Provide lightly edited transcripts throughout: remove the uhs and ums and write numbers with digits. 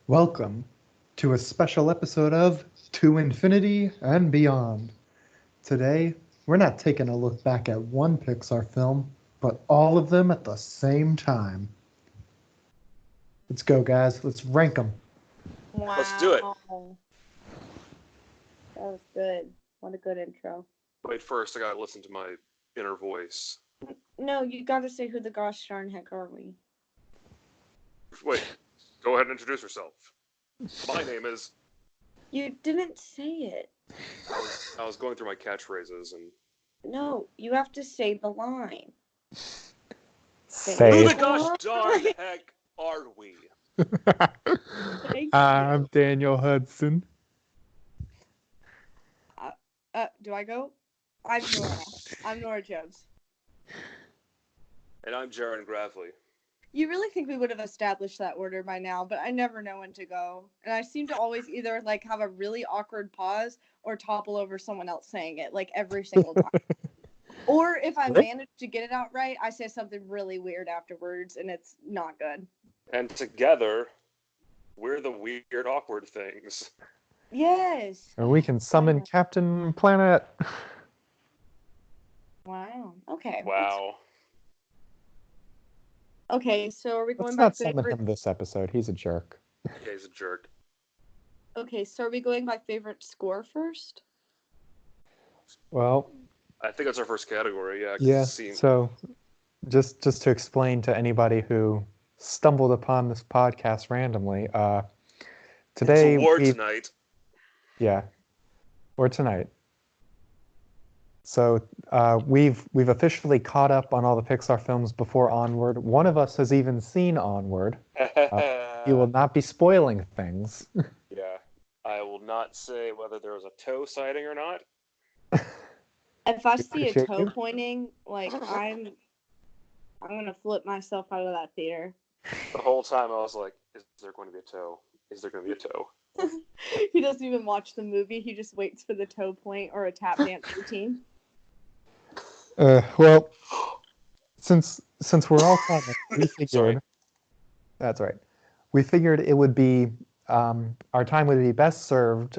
Welcome to a special episode of To Infinity and Beyond. Today, we're not taking a look back at one Pixar film, but all of them at the same time. Let's go, guys. Let's rank them. Wow. Let's do it. That was good. What a good intro. Wait, first I gotta listen to my inner voice. No, you gotta say who the gosh darn heck are we? Wait, go ahead and introduce yourself. My name is... You didn't say it. I was going through my catchphrases and... No, you have to say the line. Say Who the it. gosh darn heck are we? I'm Daniel Hudson. Do I go? I'm Nora. I'm Nora Jones. And I'm Jaron Gravely. You really think we would have established that order by now, but I never know when to go. And I seem to always either have a really awkward pause or topple over someone else saying it, every single time. Or if I manage to get it out right, I say something really weird afterwards, and it's not good. And together, we're the weird, awkward things. Yes. And we can summon Captain Planet. Wow. Okay. Wow. Okay, so are we going Let's by not summon favorite? him this episode. He's a jerk. Yeah, he's a jerk. Okay, so are we going by favorite score first? Well, I think that's our first category, yeah. yeah. So, just to explain to anybody who stumbled upon this podcast randomly, today it's awards night. Yeah, or tonight. So we've officially caught up on all the Pixar films before Onward. One of us has even seen Onward. You will not be spoiling things. Yeah, I will not say whether there was a toe sighting or not. If I see a appreciate toe you. pointing, I'm gonna flip myself out of that theater. The whole time I was like, is there going to be a toe? Is there going to be a toe? He doesn't even watch the movie. He just waits for the toe point or a tap dance routine. Well, since we're all caught up, we figured. Sorry. That's right. We figured it would be our time would be best served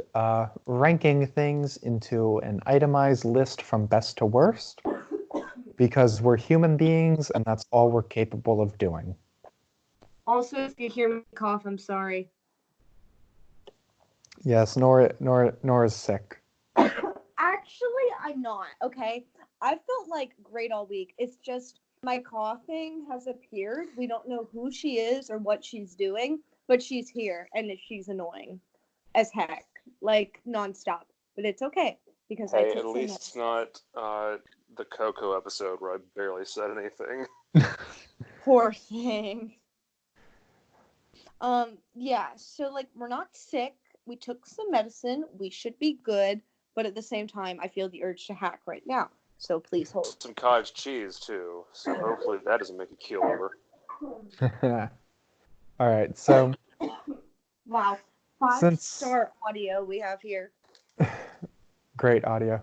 ranking things into an itemized list from best to worst, because we're human beings and that's all we're capable of doing. Also, if you hear me cough, I'm sorry. Yes, Nora's sick. Actually, I'm not, okay? I felt great all week. It's just my coughing has appeared. We don't know who she is or what she's doing, but she's here, and she's annoying as heck, nonstop. But it's okay, because I Hey, took at some least it's not the Coco episode where I barely said anything. poor thing. Yeah, so we're not sick. We took some medicine. We should be good, but at the same time, I feel the urge to hack right now. So please hold. Some cottage cheese, too, so hopefully that doesn't make you keel over. All right, so Wow, 5-star audio we have here. great audio.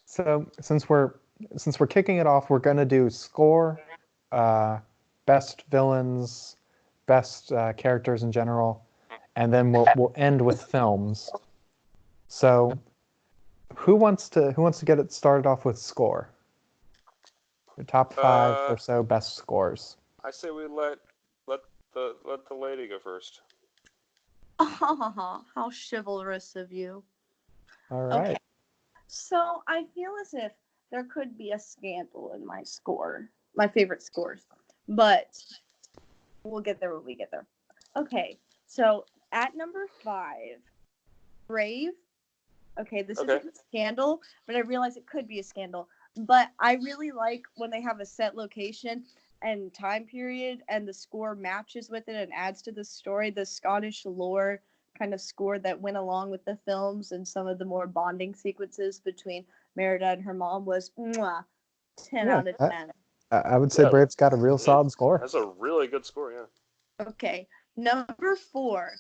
So since we're kicking it off, we're gonna do score, best villains, best characters in general, and then we'll end with films. So who wants to get it started off with score? Your top 5 or so best scores. I say we let the lady go first. How chivalrous of you. All right. Okay. So I feel as if there could be a scandal in my favorite scores, but we'll get there when we get there. Okay, so at number 5, Brave. Okay, this isn't a scandal, but I realize it could be a scandal. But I really like when they have a set location and time period and the score matches with it and adds to the story. The Scottish lore kind of score that went along with the films and some of the more bonding sequences between Merida and her mom was 10 out of 10. I would say Brave's got a real solid score. That's a really good score, yeah. Okay, number 4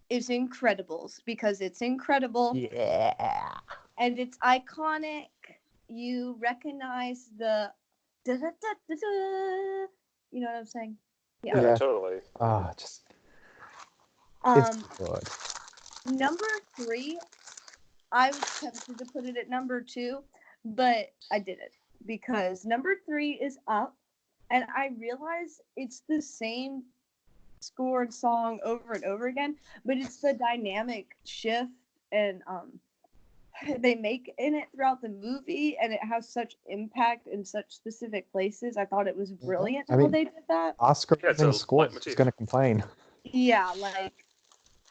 is Incredibles, because it's incredible. Yeah. And it's iconic. You recognize the da-da-da-da-da. You know what I'm saying? Yeah, totally. Just It's Um, good. number 3, I was tempted to put it at number 2, but I didn't because number 3 is Up, and I realize it's the same score and song over and over again, but it's the dynamic shift and they make in it throughout the movie, and it has such impact in such specific places. I thought it was brilliant I how mean, they did that. Yeah, it's Oscar-winning a scores. Who's leitmotif. going to complain? Yeah, like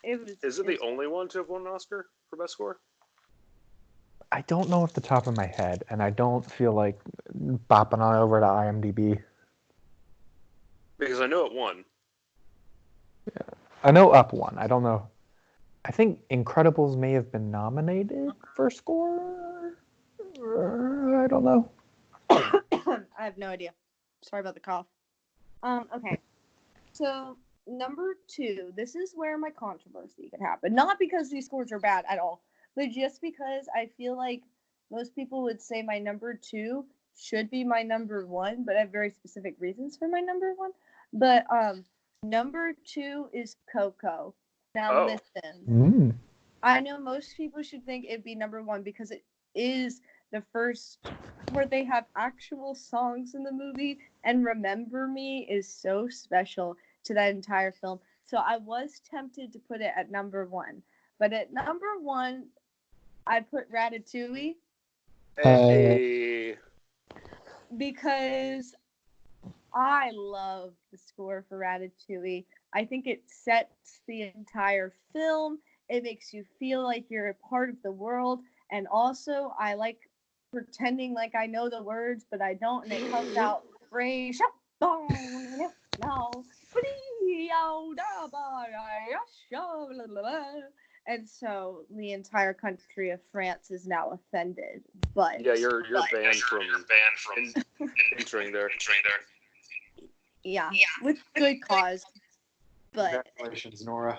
it was. Is it it the was- only one to have won an Oscar for best score? I don't know off the top of my head, and I don't feel like bopping on over to IMDb. Because I know it won. I know Up won. I don't know. I think Incredibles may have been nominated for score. I don't know. I have no idea. Sorry about the cough. Okay. So number 2, this is where my controversy could happen. Not because these scores are bad at all, but just because I feel like most people would say my number 2 should be my number 1, but I have very specific reasons for my number 1. But number 2 is Coco. Now Oh. listen, Mm. I know most people should think it'd be number 1 because it is the first where they have actual songs in the movie, and Remember Me is so special to that entire film. So I was tempted to put it at number 1, but at number 1 I put Ratatouille Hey. because I love the score for Ratatouille. I think it sets the entire film. It makes you feel like you're a part of the world. And also, I like pretending like I know the words, but I don't. And it comes out. And so the entire country of France is now offended. But Yeah, you're banned from entering there. yeah, with good cause. But Congratulations, Nora.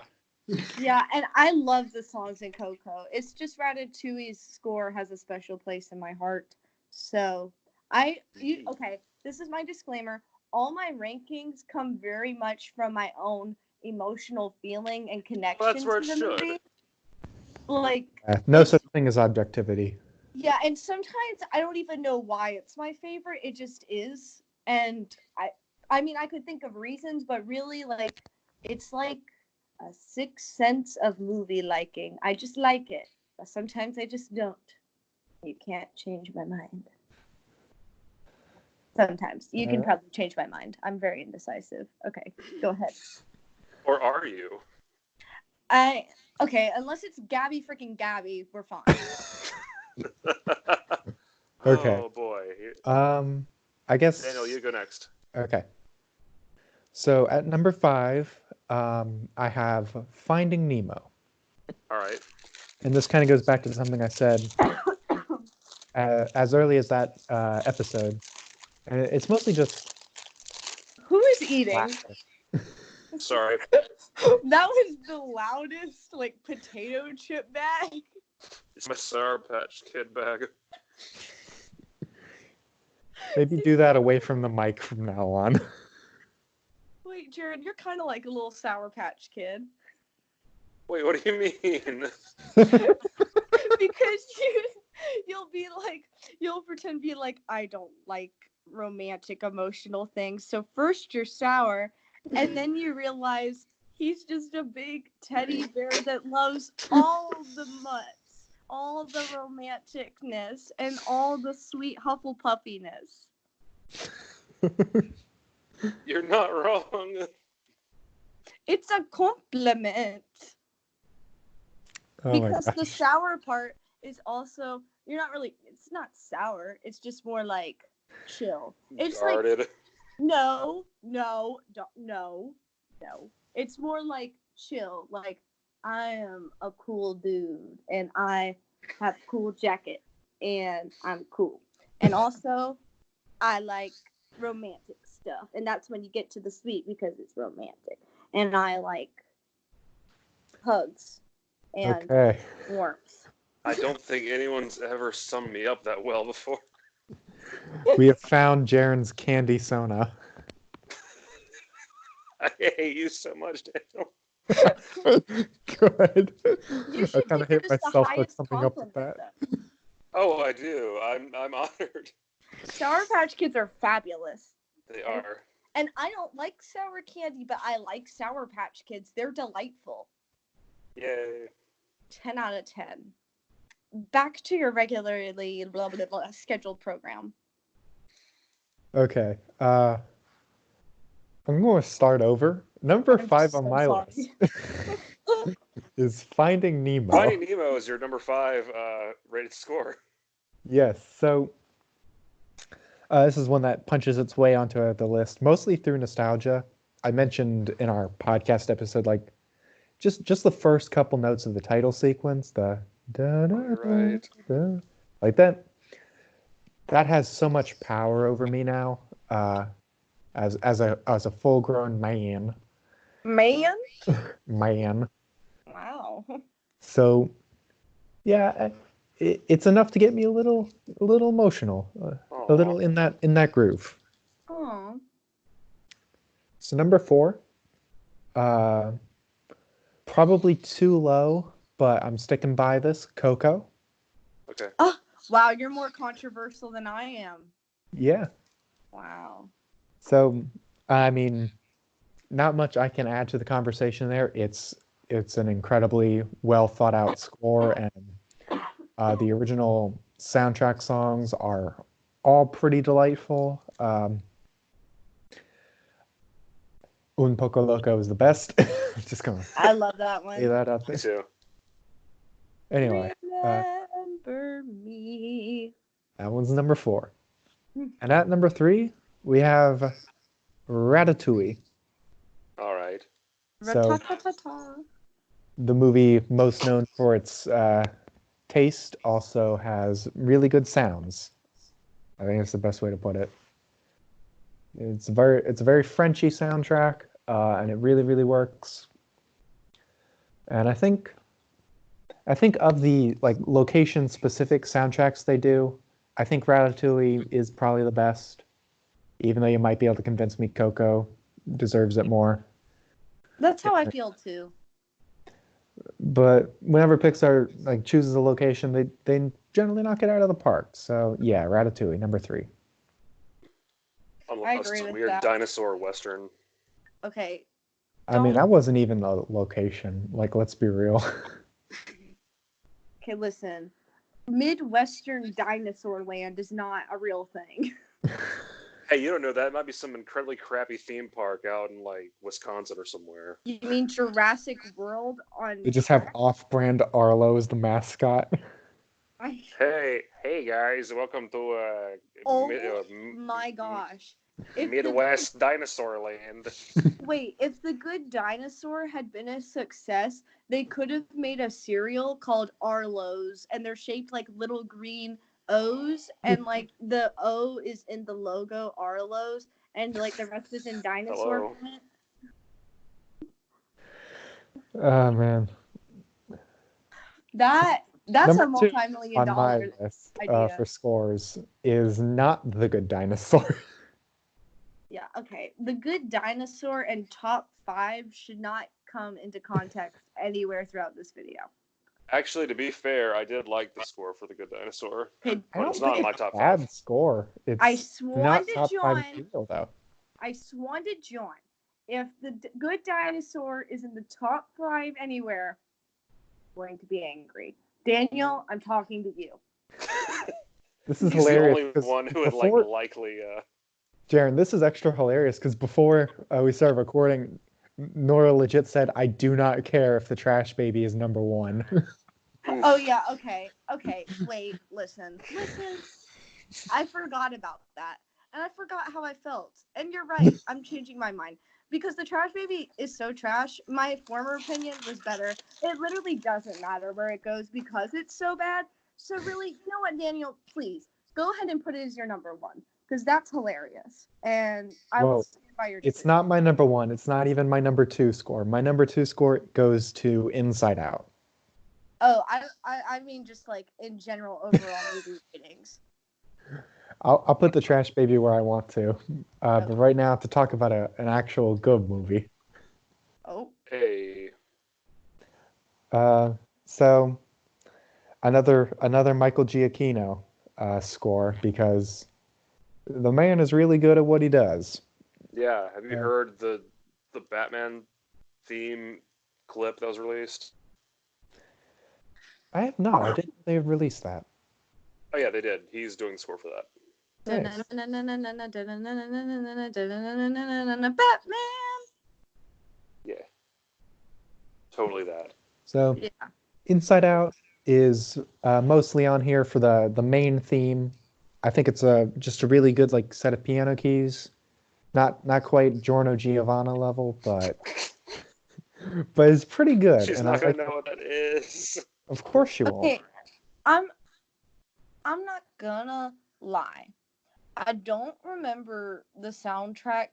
yeah, and I love the songs in Coco. It's just Ratatouille's score has a special place in my heart. So okay, this is my disclaimer. All my rankings come very much from my own emotional feeling and connection Well, that's where to it the should. movie. Like No such thing as objectivity. yeah, and sometimes I don't even know why it's my favorite. It just is. And I mean I could think of reasons, but really like it's like a sixth sense of movie liking. I just like it. But sometimes I just don't. You can't change my mind. Sometimes. You can probably change my mind. I'm very indecisive. Okay, go ahead. Or are you? Okay, unless it's Gabby freaking Gabby, we're fine. Okay. Oh boy. I guess. Daniel, you go next. Okay. So at number 5, I have Finding Nemo. All right. And this kind of goes back to something I said as early as that episode. And it's mostly just Who is eating? laughter. Sorry. That was the loudest, like, potato chip bag. It's my Sour Patch Kid bag. Maybe do that away from the mic from now on. Wait, Jared, you're kind of like a little Sour Patch Kid. Wait, what do you mean? Because you'll pretend to be like, I don't like romantic emotional things. So first you're sour, and then you realize he's just a big teddy bear that loves all the mutts, all the romanticness, and all the sweet Hufflepuffiness. You're not wrong. It's a compliment. Oh my Because the gosh. sour part is also it's not sour, it's just more like chill. It's like Guarded. no. It's more like chill. Like I am a cool dude and I have a cool jacket and I'm cool. And also I like romantic stuff. And that's when you get to the sweet because it's romantic. And I like hugs and Okay. warmth. I don't think anyone's ever summed me up that well before. We have found Jaren's candy sona. I hate you so much, Daniel. Good. You I should kind of give hit us the myself for highest coming up with compliment, that. though. Oh, I do. I'm honored. Sour Patch Kids are fabulous. They are. And I don't like sour candy, but I like Sour Patch Kids. They're delightful. Yay. 10 out of 10. Back to your regularly scheduled program. Okay. I'm going to start over. Number I'm 5 on so my sorry. list is Finding Nemo. Finding Nemo is your number 5 rated score. Yes. So this is one that punches its way onto the list, mostly through nostalgia. I mentioned in our podcast episode, like just the first couple notes of the title sequence, the da da You're da, right. da, like that. That has so much power over me now. As a full grown man. Man? Man. Wow. So yeah, it's enough to get me a little emotional, a little Aw. in that groove. Oh. So number 4, probably too low, but I'm sticking by this. Coco. Okay. Oh, wow, you're more controversial than I am. Yeah. Wow. So I mean, not much I can add to the conversation there. It's an incredibly well thought out score, and the original soundtrack songs are all pretty delightful. Un Poco Loco is the best. Just gonna I love that lay one. that out Me there. too. Anyway, Remember me. that one's number 4. And at number 3, we have Ratatouille. All right. So Ra-ta-ta-ta-ta. the movie, most known for its taste, also has really good sounds. I think that's the best way to put it. It's a very Frenchy soundtrack, and it really works. And I think of the like location specific soundtracks they do, I think Ratatouille is probably the best. Even though you might be able to convince me Coco deserves it more. That's how I feel too. But whenever Pixar like chooses a location, they generally knock it out of the park. So yeah, Ratatouille, number 3. Unless agree it's a with weird that. dinosaur western. Okay. I mean, Don't- that wasn't even a location. Like, let's be real. Okay, listen. Midwestern dinosaur land is not a real thing. Hey, you don't know that. It might be some incredibly crappy theme park out in like Wisconsin or somewhere. You mean Jurassic World on They just have Shrek? off-brand Arlo as the mascot. Hey guys, welcome to Oh my gosh. If Midwest Dinosaur Land. Wait, if The Good Dinosaur had been a success, they could have made a cereal called Arlo's, and they're shaped like little green O's, and like the O is in the logo Arlo's, and like the rest is in dinosaur Hello. font. Oh man. That's Number a 2 multi-million on my dollar list idea. for scores is not The Good Dinosaur. Yeah, okay. The Good Dinosaur and top 5 should not come into context anywhere throughout this video. Actually, to be fair, I did like the score for the Good Dinosaur, Okay, I but don't it's not think in my it's top a bad 5. score. It's I swan not to top 5 John. material, though. I swan to John. If the Good Dinosaur is in the top 5 anywhere, I'm going to be angry. Daniel, I'm talking to you. This is He's the hilarious. only 'Cause one who would before, likely. Jaron, this is extra hilarious because before we started recording, Nora legit said, "I do not care if the Trash Baby is number 1." Oh yeah, okay. Wait, listen. I forgot about that. And I forgot how I felt. And you're right, I'm changing my mind. Because the Trash Baby is so trash. My former opinion was better. It literally doesn't matter where it goes because it's so bad. So really, you know what, Daniel, please go ahead and put it as your number 1. Because that's hilarious. And I will Well, stand by your it's decision. not my number 1. It's not even my number 2 score. My number 2 score goes to Inside Out. Oh, I mean just like in general overall movie ratings. I'll put the Trash Baby where I want to. But right now, to talk about an actual good movie. Oh. Hey, So another Michael Giacchino score because the man is really good at what he does. Yeah, have you Uh, heard the Batman theme clip that was released? I have not. I didn't know they had released that. Oh yeah, they did. He's doing the score for that. Nice. Batman. Yeah, totally that. So Yeah. Inside Out is mostly on here for the main theme. I think it's just a really good like set of piano keys. Not quite Giorno Giovanna level, but it's pretty good. She's And I not gonna like, know what that is. of course you won't. Okay, I'm I'm not gonna lie. I don't remember the soundtrack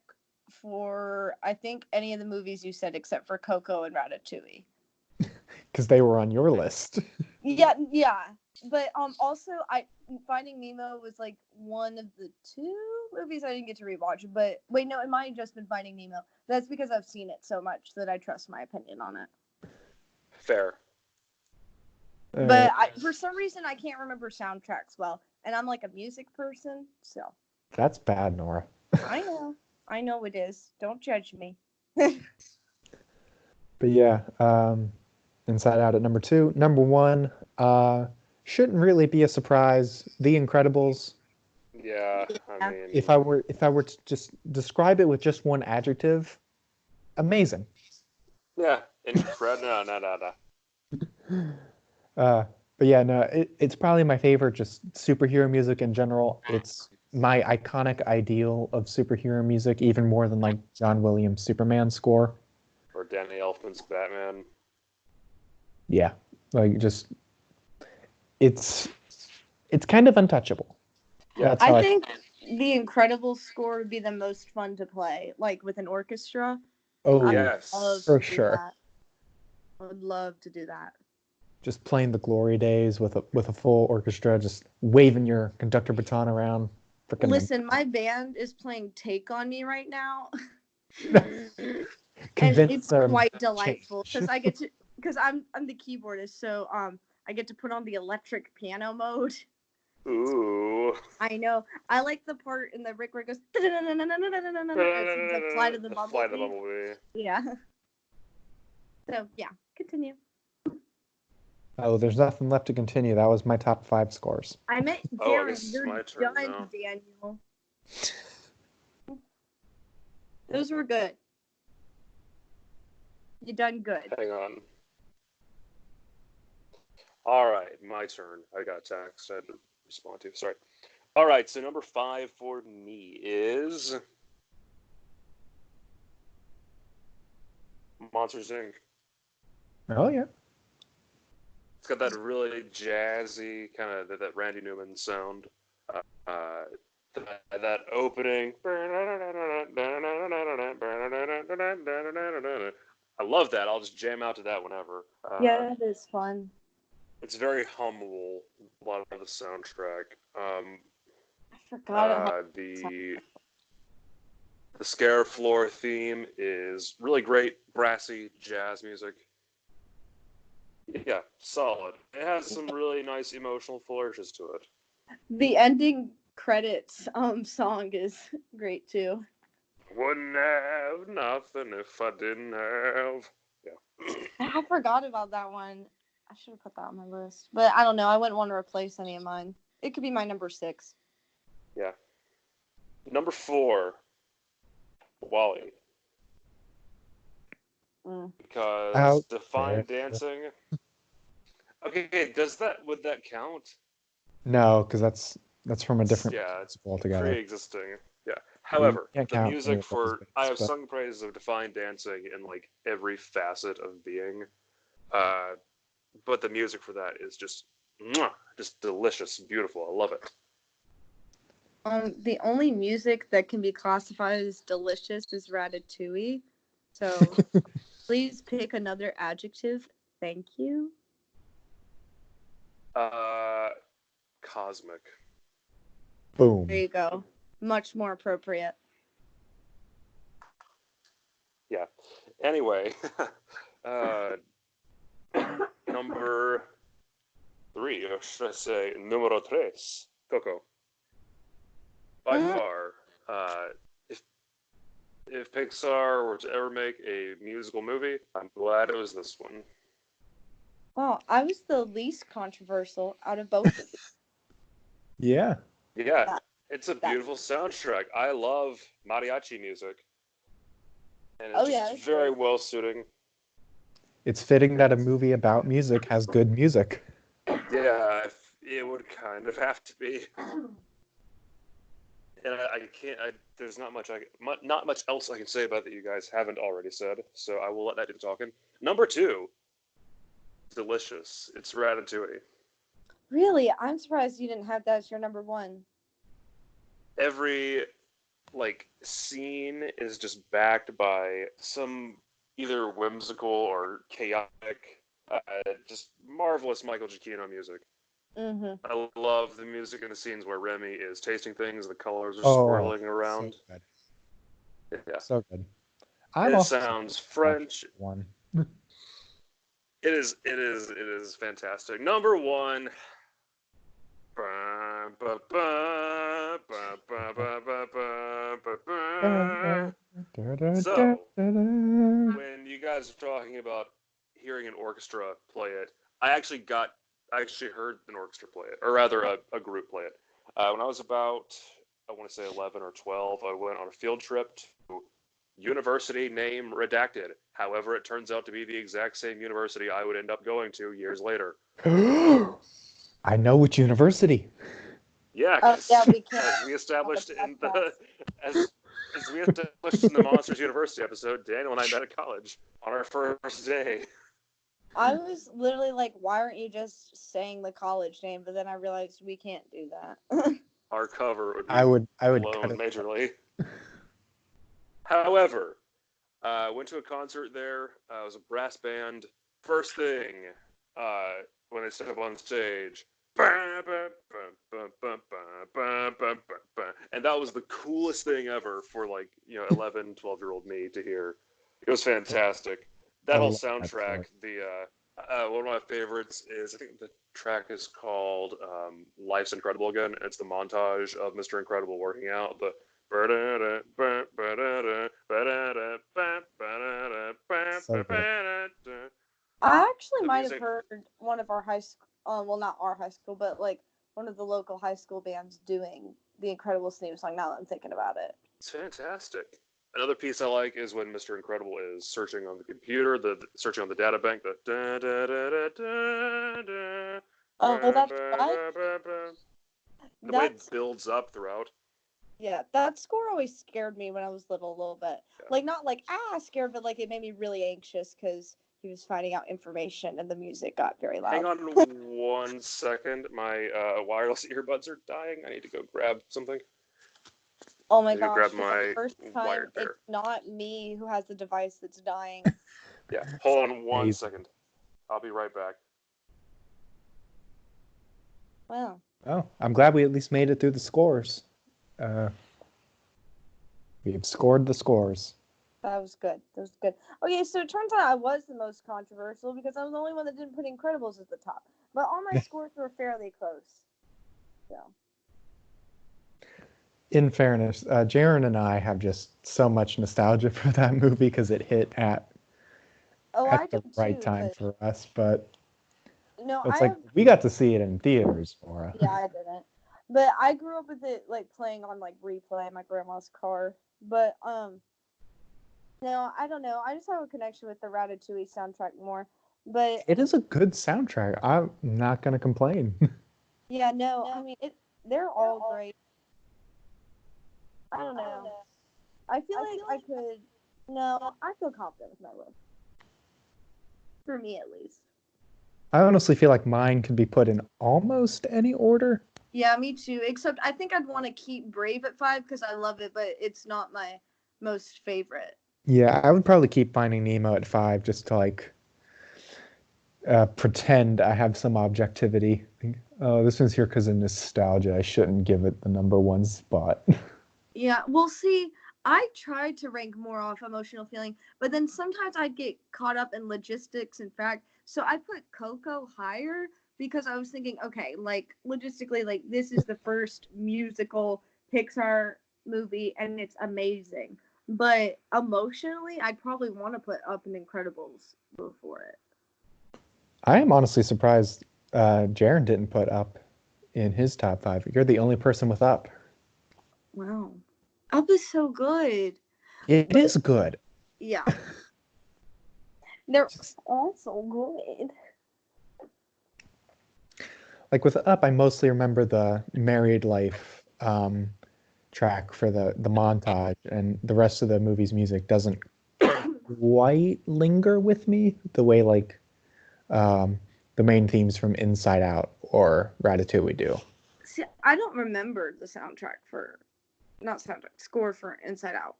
for I think any of the movies you said except for Coco and Ratatouille. Because they were on your list. Yeah. But also I Finding Nemo was like one of the two movies I didn't get to rewatch. But wait, no, it might have just been Finding Nemo. That's because I've seen it so much that I trust my opinion on it. Fair. But for some reason I can't remember soundtracks well, and I'm like a music person, so That's bad, Nora. I know it is. Don't judge me. But yeah, Inside Out at number 2. Number 1, shouldn't really be a surprise. The Incredibles. Yeah, I Yeah. mean, If I were to just describe it with just one adjective, amazing. yeah, incredible. No. But yeah, no, it's probably my favorite just superhero music in general. It's my iconic ideal of superhero music, even more than like John Williams' Superman score. Or Danny Elfman's Batman. Yeah, like just it's it's kind of untouchable. Yeah. That's how I think the Incredible score would be the most fun to play, like with an orchestra. Oh, I Yes. would love for to do sure. that. I would love to do that. Just playing the Glory Days with a full orchestra, just waving your conductor baton around. Freaking Listen, my band is playing "Take on Me" right now, and convince it's them quite to delightful change. because I'm the keyboardist, so I get to put on the electric piano mode. Ooh. I know. I like the part in the Rick where it goes. It's the flight of the The Flight of the bumblebee. Bumblebee. Yeah. So yeah, continue. Oh, there's nothing left to continue. That was my top 5 scores. I meant Oh, I Darren. guess it's You're my turn done, now. Daniel. Those were good. You done good. Hang on. All right, my turn. I got a text I had to respond to. Sorry. All right, so number 5 for me is Monsters Inc. Oh yeah. It's got that really jazzy kind of that Randy Newman sound. Uh, that opening. I love that. I'll just jam out to that whenever. Yeah, that is fun. It's very hummable. A lot of the soundtrack. I forgot it. The Scare Floor theme is really great, brassy jazz music. Yeah, solid. It has some really nice emotional flourishes to it. The ending credits song is great too. Wouldn't have nothing if I didn't have. Yeah. I forgot about that one. I should have put that on my list, but I don't know. I wouldn't want to replace any of mine. It could be my number 6. Yeah. Number 4, Wally. Because Out Define there. Dancing. Okay, would that count? No, because that's from a different Yeah, it's altogether. pre-existing. Yeah. You However, can't the count any music of those for I bands, have but sung praises of Define Dancing in like every facet of being. Uh, but the music for that is just delicious, beautiful. I love it. The only music that can be classified as delicious is Ratatouille. So please pick another adjective. Thank you. Cosmic. boom. There you go. Much more appropriate. Yeah. Anyway, Number 3, or should I say, numero tres, Coco. By far, if Pixar were to ever make a musical movie, I'm glad it was this one. Well, I was the least controversial out of both of these. Yeah. Yeah, That- it's a beautiful soundtrack. I love mariachi music. And it's just very well suiting. It's fitting that a movie about music has good music. Yeah, it would kind of have to be. And I can't. There's not much else I can say about that you guys haven't already said. So I will let that do the talking. Number 2, delicious. It's Ratatouille. Really? I'm surprised you didn't have that as your number 1. Every scene is just backed by some either whimsical or chaotic, just marvelous Michael Giacchino music. Mm-hmm. I love the music in the scenes where Remy is tasting things, the colors are swirling around. So good. Yeah. So good. It sounds French. One. It is fantastic. Number 1. So, when you guys are talking about hearing an orchestra play it, I actually heard an orchestra play it, or rather a group play it. When I was about, I want to say 11 or 12, I went on a field trip to university name redacted. However, it turns out to be the exact same university I would end up going to years later. I know which university. Yeah, we can't. As we established in the Monsters University episode, Daniel and I met at college on our first day. I was literally like, why aren't you just saying the college name? But then I realized we can't do that. Our cover would be I would blown cut it. majorly. However, went to a concert there. It was a brass band. First thing, when they step up on stage, and that was the coolest thing ever for 11, 12-year-old me to hear. It was fantastic. That whole soundtrack, one of my favorites is, I think the track is called Life's Incredible Again. It's the montage of Mr. Incredible working out. I actually might have heard one of our high school, well, not our high school, but one of the local high school bands doing the Incredibles theme song. Now that I'm thinking about it, it's fantastic. Another piece I like is when Mr. Incredible is searching on the computer, searching on the data bank. that's the way it builds up throughout. Yeah, that score always scared me when I was little a little bit. Yeah. Not scared, but it made me really anxious because he was finding out information and the music got very loud. Hang on 1 second. My wireless earbuds are dying. I need to go grab something. Oh my gosh, grab my first time it's not me who has the device that's dying. Yeah, hold on 1 second. I'll be right back. Wow. Oh, I'm glad we at least made it through the scores. We've scored the scores. That was good. Okay, so it turns out I was the most controversial because I was the only one that didn't put Incredibles at the top. But all my scores were fairly close. So. In fairness, Jaren and I have just so much nostalgia for that movie because it hit at the right time for us. But no, we got to see it in theaters, Maura. Yeah, I didn't. But I grew up with it playing on replay in my grandma's car. But no, I don't know. I just have a connection with the Ratatouille soundtrack more. But it is a good soundtrack. I'm not gonna complain. Yeah, no. I mean, they're all great. I don't know. I feel like I could. No, I feel confident with my list. For me, at least. I honestly feel like mine can be put in almost any order. Yeah, me too. Except I think I'd want to keep Brave at 5 because I love it, but it's not my most favorite. Yeah, I would probably keep Finding Nemo at 5 just to pretend I have some objectivity. Oh, this one's here because of nostalgia. I shouldn't give it the number 1 spot. Yeah, well, see, I tried to rank more off emotional feeling, but then sometimes I'd get caught up in logistics and fact. So I put Coco higher because I was thinking, okay, like logistically, like this is the first musical Pixar movie and it's amazing. But emotionally, I'd probably want to put Up and Incredibles before it. I am honestly surprised Jaren didn't put Up in his top 5. You're the only person with Up. Wow. Up is so good. It is good. Yeah. They're all so good. Like with Up, I mostly remember the married life track for the montage, and the rest of the movie's music doesn't quite linger with me the way like the main themes from Inside Out or Ratatouille do. See, I don't remember the soundtrack for, not soundtrack, score for Inside Out.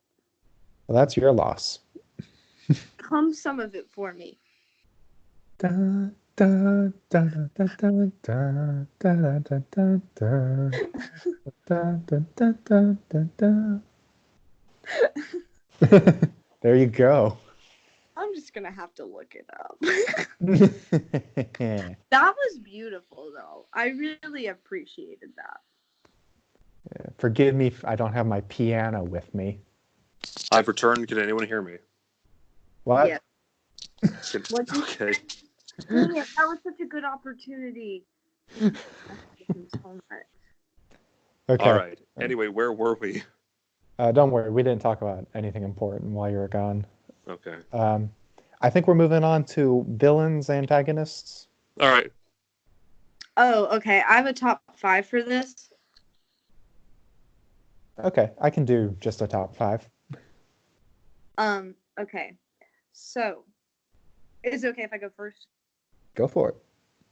Well, that's your loss. Hum some of it for me. Da, da, da, da, da, da, da, da, da, da, da. Da, da, da, da, da, da. There you go. I'm just gonna have to look it up. Yeah. That was beautiful, though. I really apprecited that. Forgive me if I don't have my piano with me. I've returned. Can anyone hear me? What? Yeah. What'd you Okay. Dang it, that was such a good opportunity. I hate him so much. Okay. All right. Anyway, where were we? Don't worry, we didn't talk about anything important while you were gone. Okay. I think we're moving on to villains, antagonists. All right. Oh, okay. I have a top 5 for this. Okay, I can do just a top 5. Okay. So, is it okay if I go first? Go for it.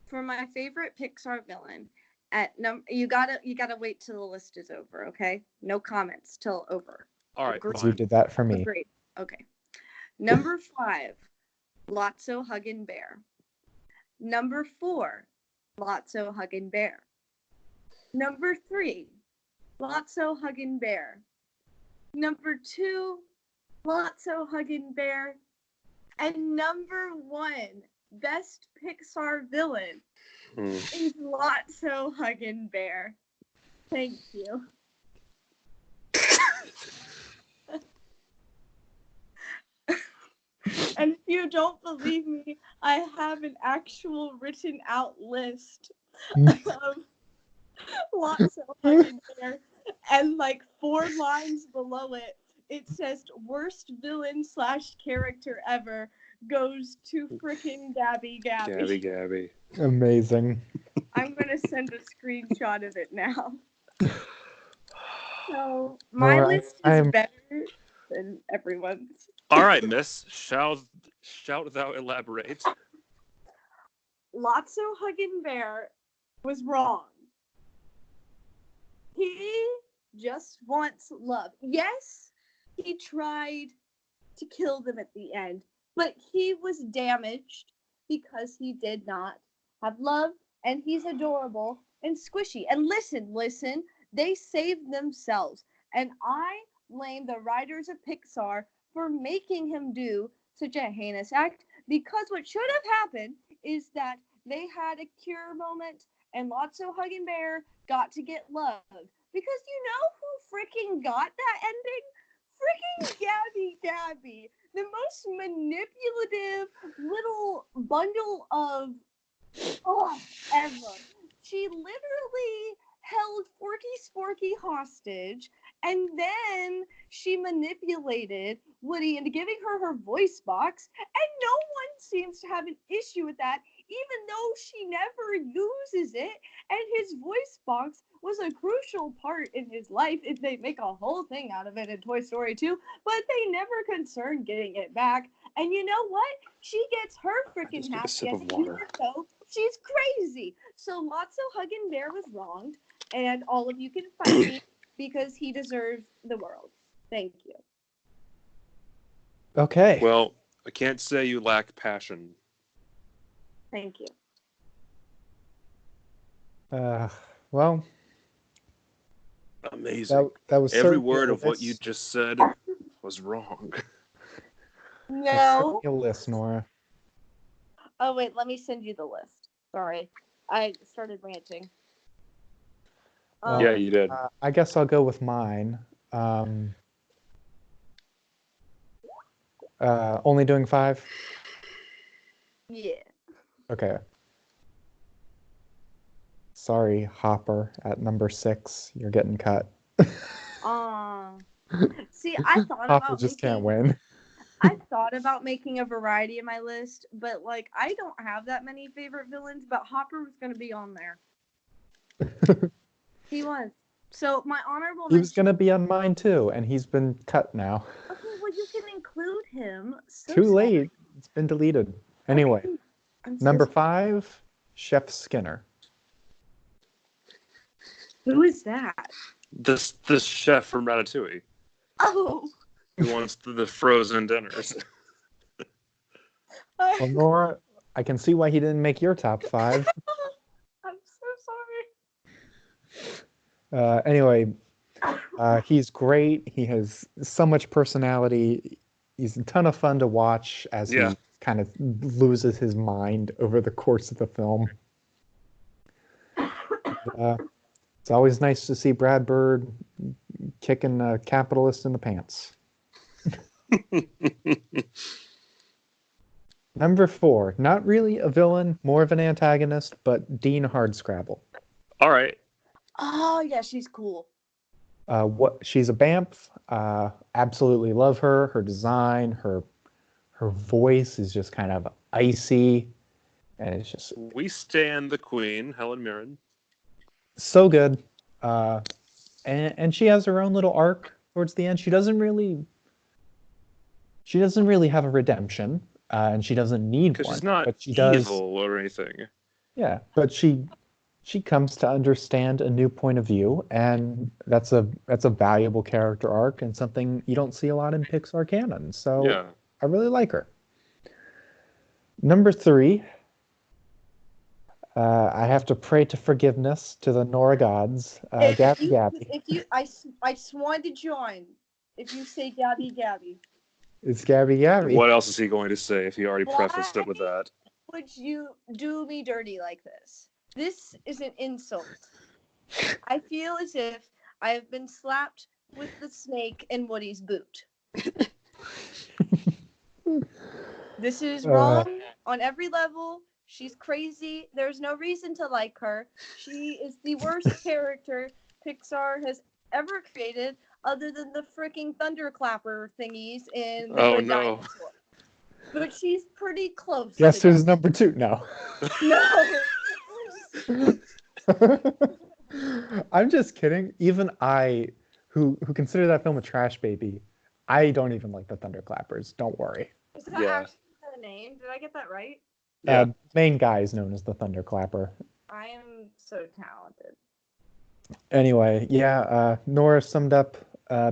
For my favorite Pixar villain, at you gotta wait till the list is over, okay? No comments till over. All right. Agree? You did that for me. Agreed. Okay. Number 5, Lotso Huggin' Bear. Number 4, Lotso Huggin' Bear. Number 3, Lotso Huggin' Bear. Number 2, Lotso Huggin' Bear. And number 1, best Pixar villain is Lotso Huggin' Bear. Thank you. And if you don't believe me, I have an actual written out list of Lotso Huggin' Bear, and like 4 lines below it, it says worst villain / character ever goes to frickin' Gabby. Gabby. Amazing. I'm gonna send a screenshot of it now. So my list is better than everyone's. All right, miss. Shalt thou elaborate? Lotso Huggin' Bear was wrong. He just wants love. Yes, he tried to kill them at the end, but he was damaged because he did not have love, and he's adorable and squishy. And listen, they saved themselves. And I blame the writers of Pixar for making him do such a heinous act, because what should have happened is that they had a cure moment and Lotso Huggin' Bear got to get love. Because you know who freaking got that ending? Freaking Gabby. The most manipulative little bundle of ever. She literally held Forky Sporky hostage, and then she manipulated Woody into giving her voice box, and no one seems to have an issue with that, even though she never uses it, and his voice box was a crucial part in his life. If they make a whole thing out of it in Toy Story 2, but they never concerned getting it back. And you know what? She gets her freaking happy ending, even though she's crazy. So Lotso Huggin' Bear was wronged, and all of you can fight me because he deserves the world. Thank you. Okay. Well, I can't say you lack passion. Thank you. Well, amazing. that was Every word of what you just said was wrong. No. A list, Nora. Oh wait, let me send you the list. Sorry, I started ranting. Well, Yeah, you did. I guess I'll go with mine. Only doing 5? Yeah. Okay. Sorry, Hopper at number 6. You're getting cut. See, I thought Hopper about just can't making. win. I thought about making a variety in my list, but like I don't have that many favorite villains. But Hopper was gonna be on there. He was. So my honorable He was mention. gonna be on mine too, and he's been cut now. Okay, well you can include him. So Too sad. late. It's been deleted. Anyway, Okay, I'm so number sorry. 5, Chef Skinner. Who is that? This chef from Ratatouille Oh. who wants the frozen dinners. Well, Nora, I can see why he didn't make your top 5. I'm so sorry. Anyway, he's great. He has so much personality. He's a ton of fun to watch as Yeah. he kind of loses his mind over the course of the film. It's always nice to see Brad Bird kicking a capitalist in the pants. Number 4, not really a villain, more of an antagonist, but Dean Hardscrabble. All right. Oh yeah, she's cool. She's a Banff. Absolutely love her. Her design, her voice is just kind of icy, and it's just We stand the queen, Helen Mirren. so good. And she has her own little arc towards the end. She doesn't really have a redemption, and she doesn't need Because one. she's not but she evil does. or anything. Yeah, but she comes to understand a new point of view, and that's a valuable character arc and something you don't see a lot in Pixar canon. So Yeah. I really like her. Number 3, I have to pray to forgiveness to the Nora gods. Gabby Gabby. I just wanted to join. If you say Gabby Gabby, It's Gabby Gabby. What else is he going to say if he already Why? prefaced it with that? would you do me dirty like this? This is an insult. I feel as if I have been slapped with the snake in Woody's boot. This is wrong on every level. She's crazy. There's no reason to like her. She is the worst character Pixar has ever created, other than the freaking thunderclapper thingies in The Oh, Good no. Dinosaur. But she's pretty close. Guess to who's number 2 now? No. I'm just kidding. Even I, who consider that film a trash baby, I don't even like the Thunderclappers. Don't worry. Is that Yeah. actually the name? Did I get that right? Yeah. Main guy is known as the Thunderclapper. I am so talented. Anyway, yeah, Nora summed up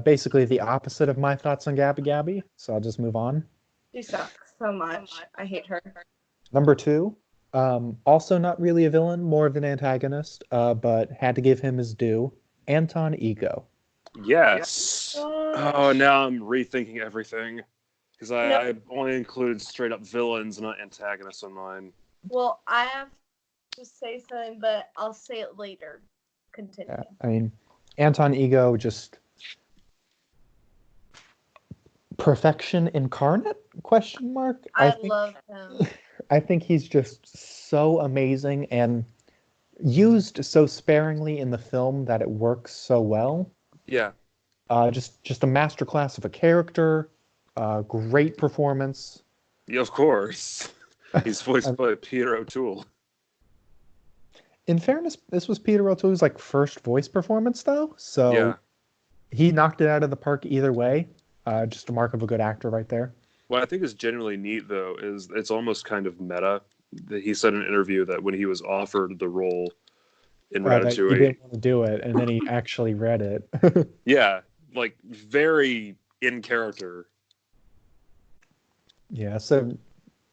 basically the opposite of my thoughts on Gabby Gabby, so I'll just move on. She sucks so much. I hate her. Number 2, also not really a villain, more of an antagonist, but had to give him his due. Anton Ego. Yes. Oh, now I'm rethinking everything. Because I only included straight up villains, not antagonists on mine. Well, I have to say something, but I'll say it later. Continue. Yeah, I mean, Anton Ego, just perfection incarnate? Question mark. I love him. I think he's just so amazing and used so sparingly in the film that it works so well. Yeah. Just a masterclass of a character. Great performance. Yeah, of course. He's voiced by Peter O'Toole. In fairness, this was Peter O'Toole's like first voice performance, though, so Yeah. he knocked it out of the park either way. Just a mark of a good actor right there. What I think is genuinely neat, though, is it's almost kind of meta. He said in an interview that when he was offered the role in That he Ratatouille, didn't want to do it, and then he actually read it. yeah, like very in character. Yeah, so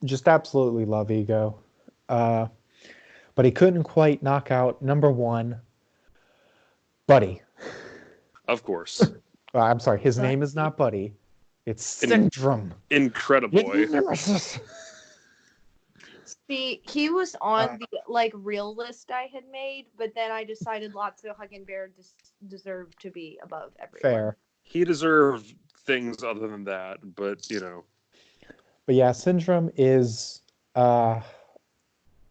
just absolutely love Ego. But he couldn't quite knock out number 1, Buddy. Of course. I'm sorry, his name is not Buddy. It's Syndrome. Incrediboy. Nemesis. See, he was on the like real list I had made, but then I decided Lotso Hugging Bear deserved to be above everyone. Fair. He deserved things other than that, but But yeah, Syndrome is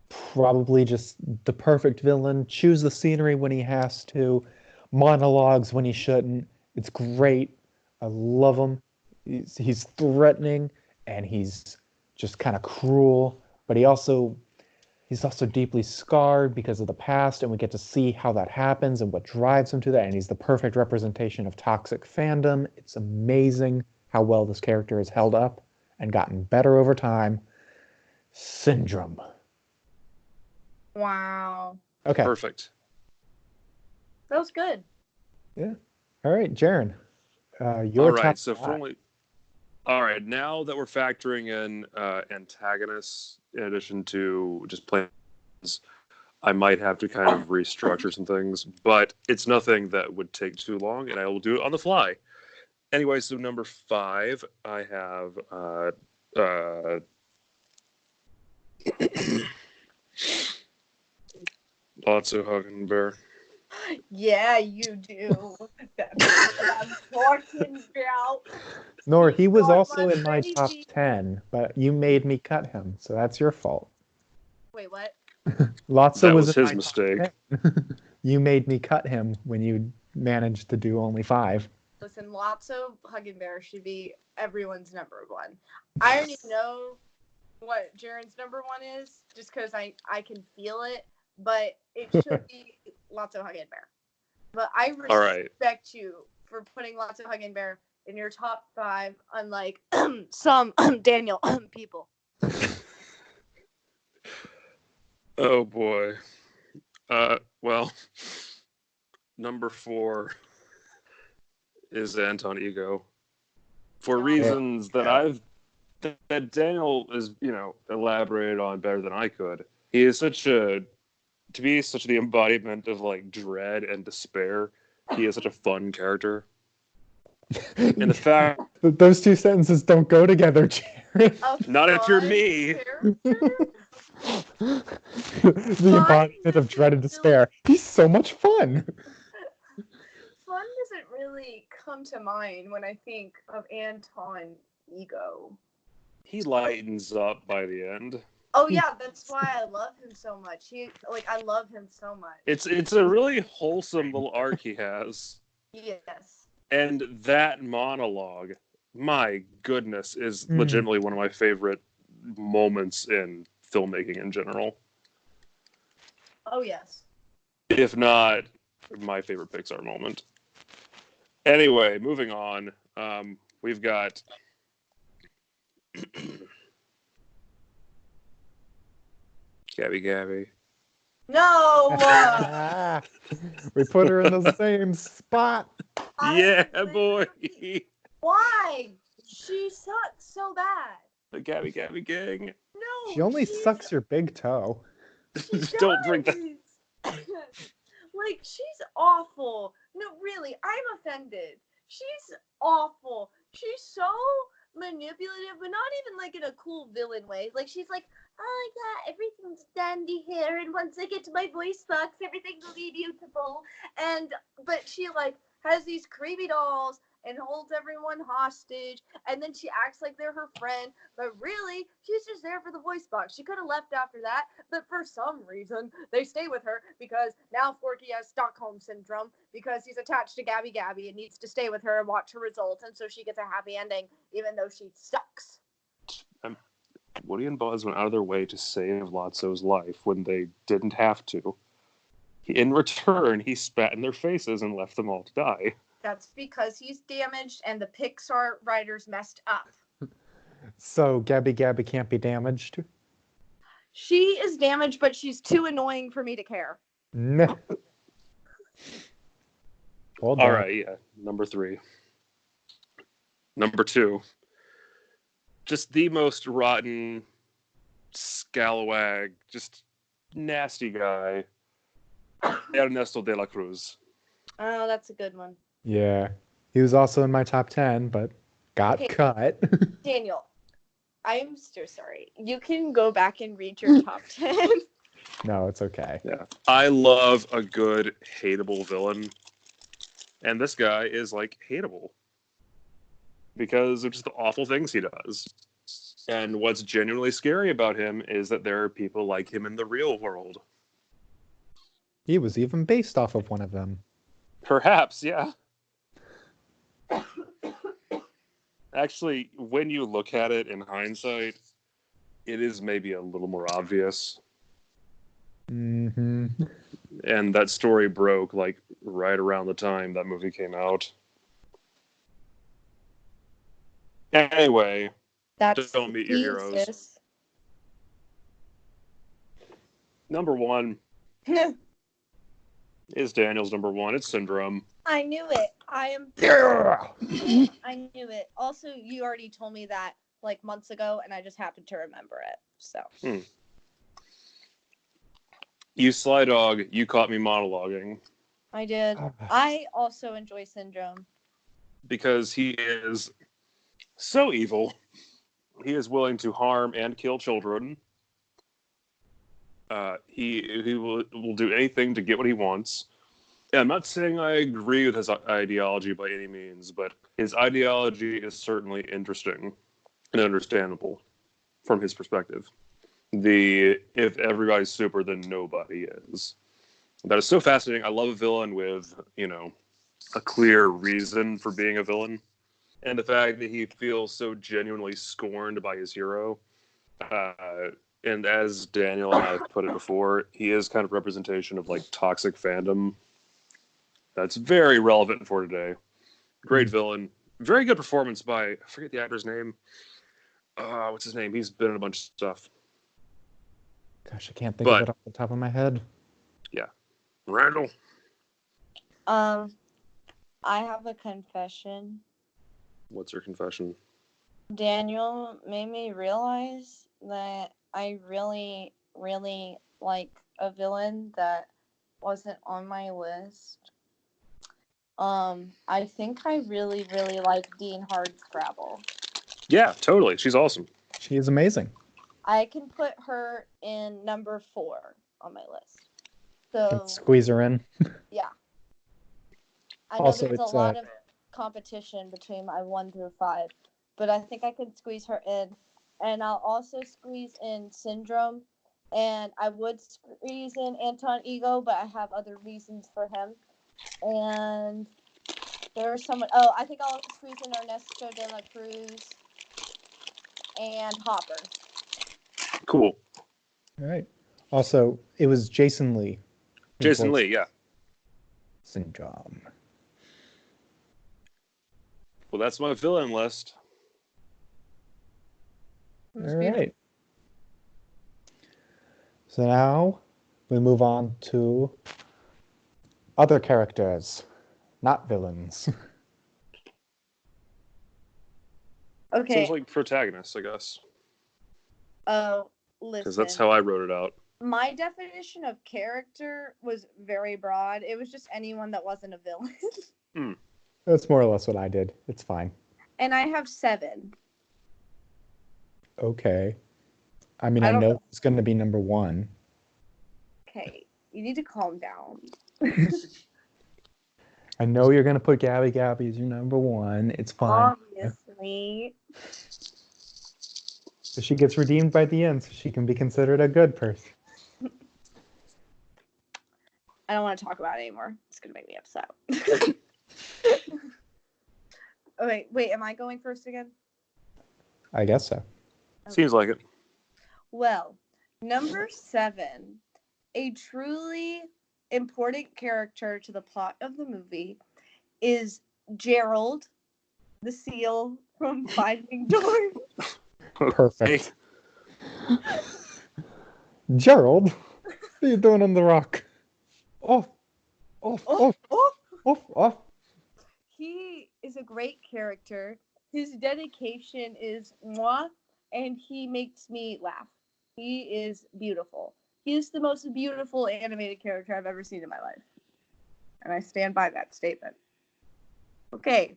probably just the perfect villain. Choose the scenery when he has to, monologues when he shouldn't. It's great. I love him. He's threatening and he's just kind of cruel, but he's also deeply scarred because of the past, and we get to see how that happens and what drives him to that. And he's the perfect representation of toxic fandom. It's amazing how well this character has held up and gotten better over time. Syndrome. Wow. Okay. perfect. That was good. Yeah. All right, Jaren. Your All right, top so five. all right, now that we're factoring in antagonists in addition to just plans, I might have to kind of restructure some things, but it's nothing that would take too long, and I will do it on the fly. Anyway, so number 5, I have lots of hugging bear. Yeah, you do. That's what I'm talking about. Nor he was Not also my in my top baby. 10, but you made me cut him, so that's your fault. Wait, what? Lotso That was was in his my mistake. top 10. You made me cut him when you managed to do only 5. Listen, Lotso Hugging Bear should be everyone's number one. I already know what Jaren's number one is, just because I can feel it, but it should be Lotso Hugging Bear. But I All right. respect you for putting Lotso Hugging Bear in your top 5, unlike some Daniel people. Oh boy. Well, number 4 is Anton Ego. For reasons that that Daniel is, elaborated on better than I could. He is to be such the embodiment of like dread and despair. He is such a fun character. And the fact Those two sentences don't go together, Jaren. not if you're me. The embodiment of dread and despair. He's so much fun. Fun doesn't really come to mind when I think of Anton Ego. He lightens up by the end. Oh yeah, that's why I love him so much. I love him so much. It's a really wholesome little arc he has. Yes. And that monologue, my goodness, is legitimately one of my favorite moments in filmmaking in general. Oh yes. If not my favorite Pixar moment. Anyway, moving on. We've got Gabby. No. We put her in the same spot. Yeah, boy. Why? She sucks so bad. The Gabby gang. No. She only sucks your big toe. Don't bring that. Like, she's awful. No, really, I'm offended. She's awful. She's so manipulative, but not even like in a cool villain way. Like, she's like, oh yeah, everything's dandy here, and once I get to my voice box, everything will be beautiful. But she like has these creepy dolls and holds everyone hostage, and then she acts like they're her friend, but really she's just there for the voice box. She could have left after that, but for some reason they stay with her because now Forky has Stockholm syndrome because he's attached to Gabby and needs to stay with her and watch her results, and so she gets a happy ending even though she sucks. Woody and Buzz went out of their way to save Lotso's life when they didn't have to. In return, he spat in their faces and left them all to die. That's because he's damaged and the Pixar writers messed up. So Gabby can't be damaged? She is damaged, but she's too annoying for me to care. No. All right, yeah. Number 3. Number 2. Just the most rotten, scalawag, just nasty guy. Ernesto de la Cruz. Oh, that's a good one. Yeah. He was also in my top 10, but got Okay. cut. Daniel, I'm so sorry. You can go back and read your top 10. No, it's okay. Yeah. I love a good hateable villain. And this guy is like hateable. Because of just the awful things he does. And what's genuinely scary about him is that there are people like him in the real world. He was even based off of one of them. Perhaps, yeah. Actually, when you look at it in hindsight, it is maybe a little more obvious. Mm-hmm. And that story broke like right around the time that movie came out. Anyway, That's don't meet your heroes. Jesus. Number one is Daniel's number one. It's Syndrome. I knew it. Yeah! I knew it. Also, you already told me that like months ago, and I just happened to remember it. So. You sly dog, you caught me monologuing. I did. I also enjoy Syndrome. Because he is so evil. He is willing to harm and kill children. He will do anything to get what he wants. And I'm not saying I agree with his ideology by any means, but his ideology is certainly interesting and understandable from his perspective. If everybody's super, then nobody is. That is so fascinating. I love a villain with, a clear reason for being a villain. And the fact that he feels so genuinely scorned by his hero. And as Daniel and I have put it before, he is kind of representation of like toxic fandom. That's very relevant for today. Great villain. Very good performance by, I forget the actor's name. What's his name? He's been in a bunch of stuff. Gosh, I can't think of it off the top of my head. Yeah. Randall. I have a confession. What's your confession? Daniel made me realize that I really, really like a villain that wasn't on my list. I think I really, really like Dean Hardscrabble. Yeah, totally. She's awesome. She is amazing. I can put her in number 4 on my list. So squeeze her in. Yeah. I know Also, there's a it's, lot of competition between my 1 through 5, but I think I can squeeze her in. And I'll also squeeze in Syndrome. And I would squeeze in Anton Ego, but I have other reasons for him. And there's someone. Oh, I think I'll squeeze in Ernesto de la Cruz and Hopper. Cool. All right. Also, it was Jason Lee. Jason Lee, yeah. Syndrome. Well, that's my villain list. All right. So now we move on to other characters, not villains. Okay. Seems like protagonists, I guess. Oh, listen. Because that's how I wrote it out. My definition of character was very broad. It was just anyone that wasn't a villain. That's more or less what I did. It's fine. And I have 7. Okay. I mean, I know it's going to be number 1. Okay, you need to calm down. I know you're going to put Gabby as your number 1. It's fine. Obviously. So she gets redeemed by the end, so she can be considered a good person. I don't want to talk about it anymore. It's going to make me upset. Oh, wait, am I going first again? I guess so. Okay. Seems like it. Well, number 7, a truly important character to the plot of the movie is Gerald, the seal from Finding Dory. Perfect. Gerald, what are you doing on the rock? Off. He is a great character. His dedication is mwah, and he makes me laugh. He is beautiful. He is the most beautiful animated character I've ever seen in my life. And I stand by that statement. Okay.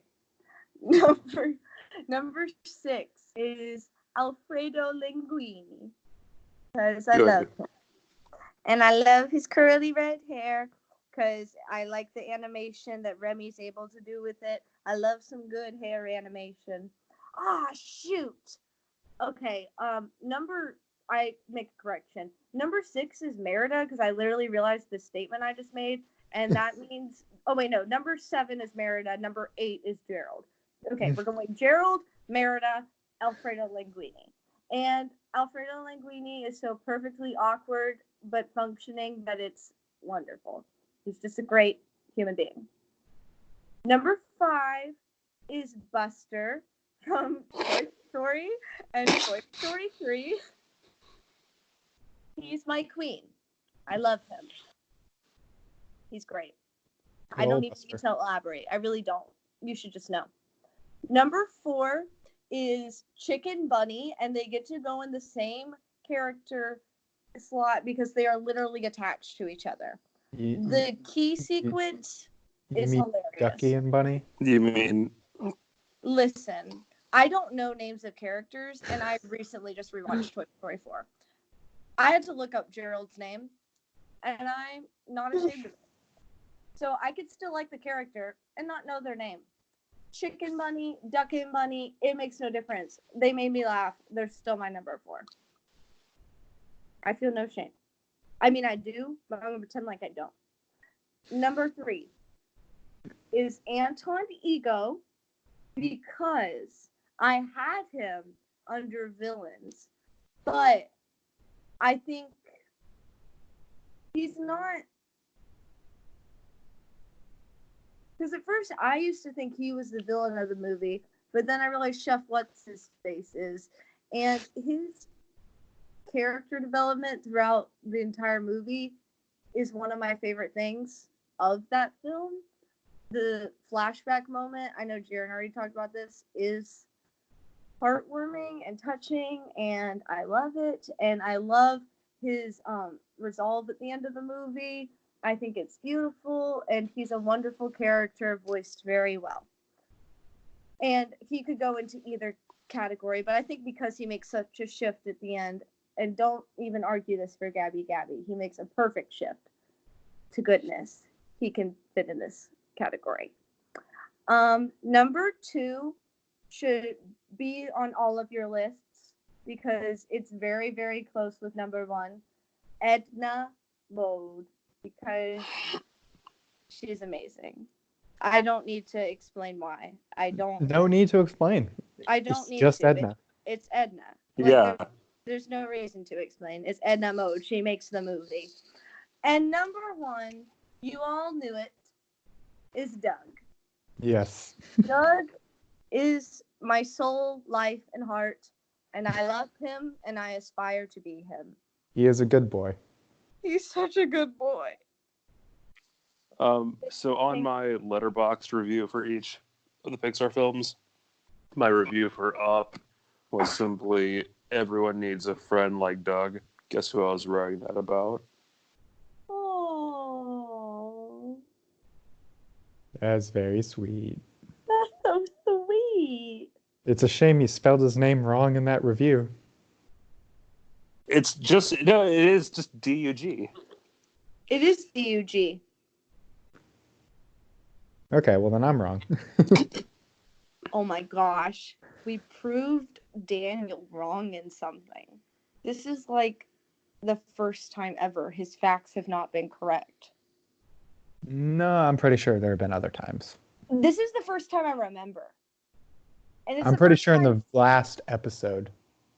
Number 6 is Alfredo Linguini. Because I Good. love him. And I love his curly red hair. Because I like the animation that Remy's able to do with it. I love some good hair animation. Ah, shoot. Okay, I make a correction. Number 6 is Merida, because I literally realized the statement I just made. And that means, oh wait, no, number 7 is Merida, number 8 is Gerald. Okay, we're going Gerald, Merida, Alfredo Linguini. And Alfredo Linguini is so perfectly awkward but functioning that it's wonderful. He's just a great human being. Number 5 is Buster from Toy Story and Toy Story 3. He's my queen. I love him. He's great. I don't even need to elaborate. I really don't. You should just know. Number 4 is Chicken Bunny, and they get to go in the same character slot because they are literally attached to each other. The key sequence is hilarious. Ducky and Bunny? You mean? Listen, I don't know names of characters, and I recently just rewatched Toy Story 4. I had to look up Gerald's name, and I'm not ashamed of it. So I could still like the character and not know their name. Chicken Bunny, Duck and Bunny, it makes no difference. They made me laugh. They're still my number 4. I feel no shame. I mean, I do, but I'm going to pretend like I don't. Number 3 is Anton Ego, because I had him under villains, but I think he's not. Because at first I used to think he was the villain of the movie, but then I realized Chef What's-His-Face is. And his character development throughout the entire movie is one of my favorite things of that film. The flashback moment, I know Jaren already talked about this, is heartwarming and touching, and I love it. And I love his resolve at the end of the movie. I think it's beautiful, and he's a wonderful character, voiced very well. And he could go into either category, but I think because he makes such a shift at the end, and don't even argue this for Gabby, he makes a perfect shift to goodness. He can fit in this category. Number 2 should be on all of your lists because it's very, very close with number 1, Edna Mode. Because she's amazing. I don't need to explain why. No need to explain. I don't need just to. Edna. It's Edna. Yeah. There's no reason to explain. It's Edna Mode. She makes the movie. And number 1, you all knew it, is Doug. Yes. Doug is my soul, life, and heart, and I love him, and I aspire to be him. He is a good boy. He's such a good boy. So on my Letterboxd review for each of the Pixar films, my review for Up was simply everyone needs a friend like Doug. Guess who I was writing that about? Oh, That's very sweet. that's so sweet. It's a shame you spelled his name wrong in that review. It is just D-U-G. It is D-U-G. Okay, well then I'm wrong. Oh my gosh. We proved Daniel wrong in something. This is like the first time ever his facts have not been correct. No, I'm pretty sure there have been other times. This is the first time I remember. And it's I'm the pretty first sure in time, the last episode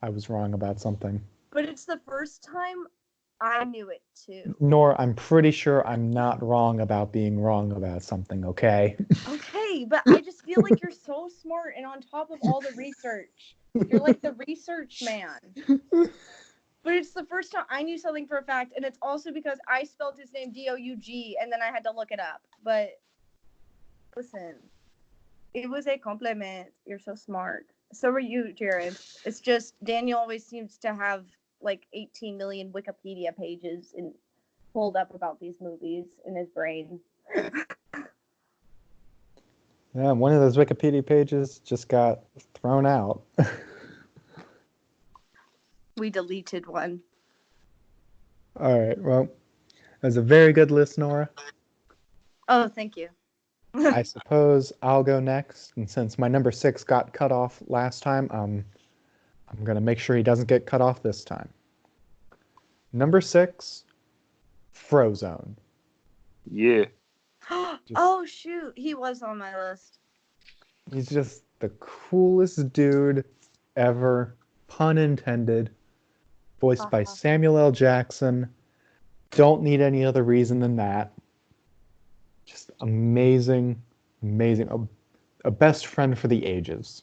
I was wrong about something. but it's the first time I knew it too. Nor I'm pretty sure I'm not wrong about being wrong about something, okay? Okay, but I just feel like you're so smart and on top of all the research. You're like the research man. But it's the first time I knew something for a fact, and it's also because I spelled his name D-O-U-G, and then I had to look it up. But listen, it was a compliment. You're so smart. So were you, Jared. It's just Daniel always seems to have like 18 million Wikipedia pages and pulled up about these movies in his brain. Yeah, one of those Wikipedia pages just got thrown out. We deleted one. All right, well, that was a very good list, Nora. Oh, thank you. I suppose I'll go next, and since my number 6 got cut off last time, I'm gonna make sure he doesn't get cut off this time. Number 6, Frozone. Yeah. Oh shoot, he was on my list. He's just the coolest dude ever, pun intended. Voiced by Samuel L. Jackson. Don't need any other reason than that. Just amazing, amazing. A best friend for the ages.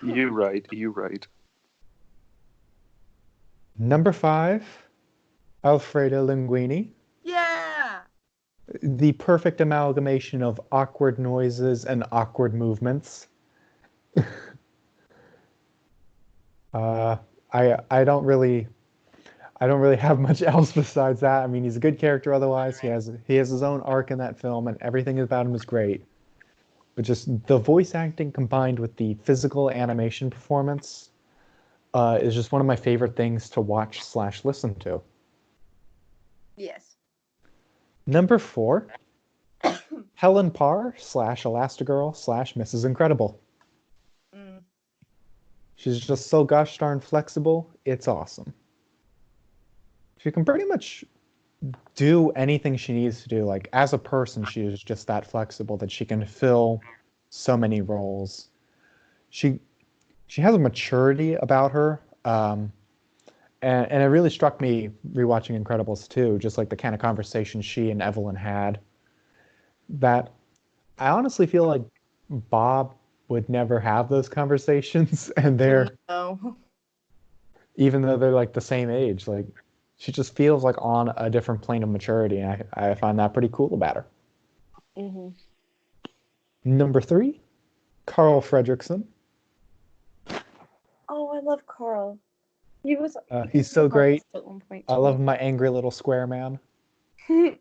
You right. Number 5, Alfredo Linguini. Yeah. The perfect amalgamation of awkward noises and awkward movements. I don't really have much else besides that. I mean, he's a good character otherwise. He has his own arc in that film, and everything about him is great. But just the voice acting combined with the physical animation performance is just one of my favorite things to watch / listen to. Yes. Number 4, Helen Parr / Elastigirl / Mrs. Incredible. Mm. She's just so gosh darn flexible. It's awesome. She can pretty much do anything she needs to do. Like, as a person, she is just that flexible that she can fill so many roles. She has a maturity about her. And it really struck me rewatching Incredibles 2, just like the kind of conversation she and Evelyn had. That I honestly feel like Bob would never have those conversations, and No. even though they're like the same age, like she just feels like on a different plane of maturity, and I find that pretty cool about her. Mm-hmm. Number 3, Carl Fredricksen. Oh, I love Carl. He's so great. At one point, I love my angry little square man. I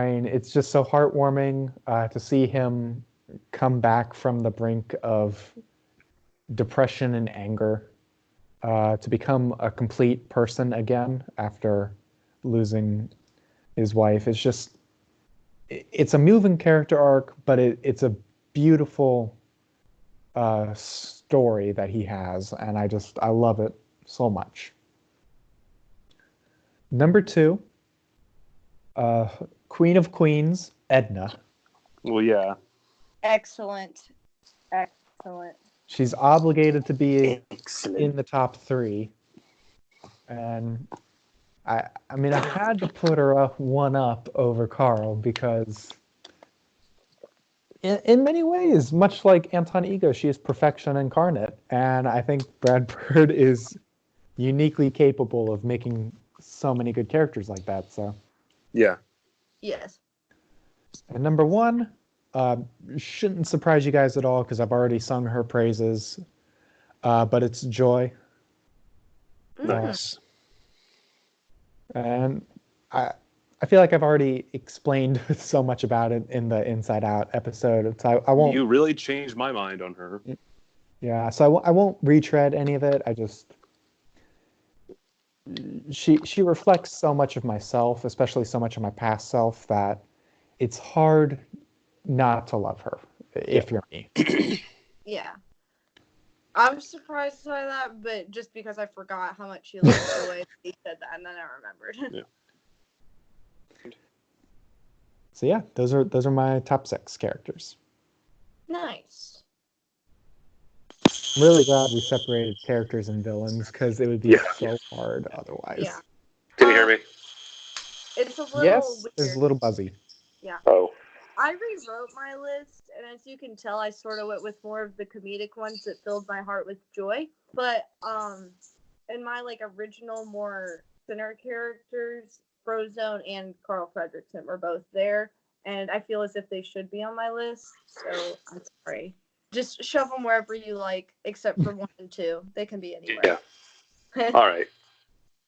mean, it's just so heartwarming to see him come back from the brink of depression and anger to become a complete person again after losing his wife. It's a moving character arc, but it's a beautiful story that he has, and I love it so much. Number 2, Queen of Queens, Edna. Well, yeah. Excellent. She's obligated to be in the top 3, and I mean, I had to put her up one up over Carl because in many ways, much like Anton Ego, she is perfection incarnate, and I think Brad Bird is uniquely capable of making so many good characters like that. So Yeah. Yes. and number 1, shouldn't surprise you guys at all because I've already sung her praises, but it's Joy. Nice. And I feel like I've already explained so much about it in the Inside Out episode. So I won't. You really changed my mind on her. Yeah, so I won't retread any of it. She reflects so much of myself, especially so much of my past self, that it's hard not to love her if you're me. Yeah. I was surprised by that, but just because I forgot how much you loved Joy, he said that, and then I remembered. Yeah. So yeah, those are my top 6 characters. Nice. I'm really glad we separated characters and villains because it would be so hard otherwise. Yeah. Can you hear me? It's a little Yes, weird. it's a little buzzy. Yeah. Oh. I rewrote my list, and as you can tell, I sort of went with more of the comedic ones that filled my heart with joy. But in my original, more center characters, Frozone and Carl Fredricksen were both there, and I feel as if they should be on my list. So I'm sorry. Just shove them wherever you like, except for 1 and 2. They can be anywhere. Yeah. All right.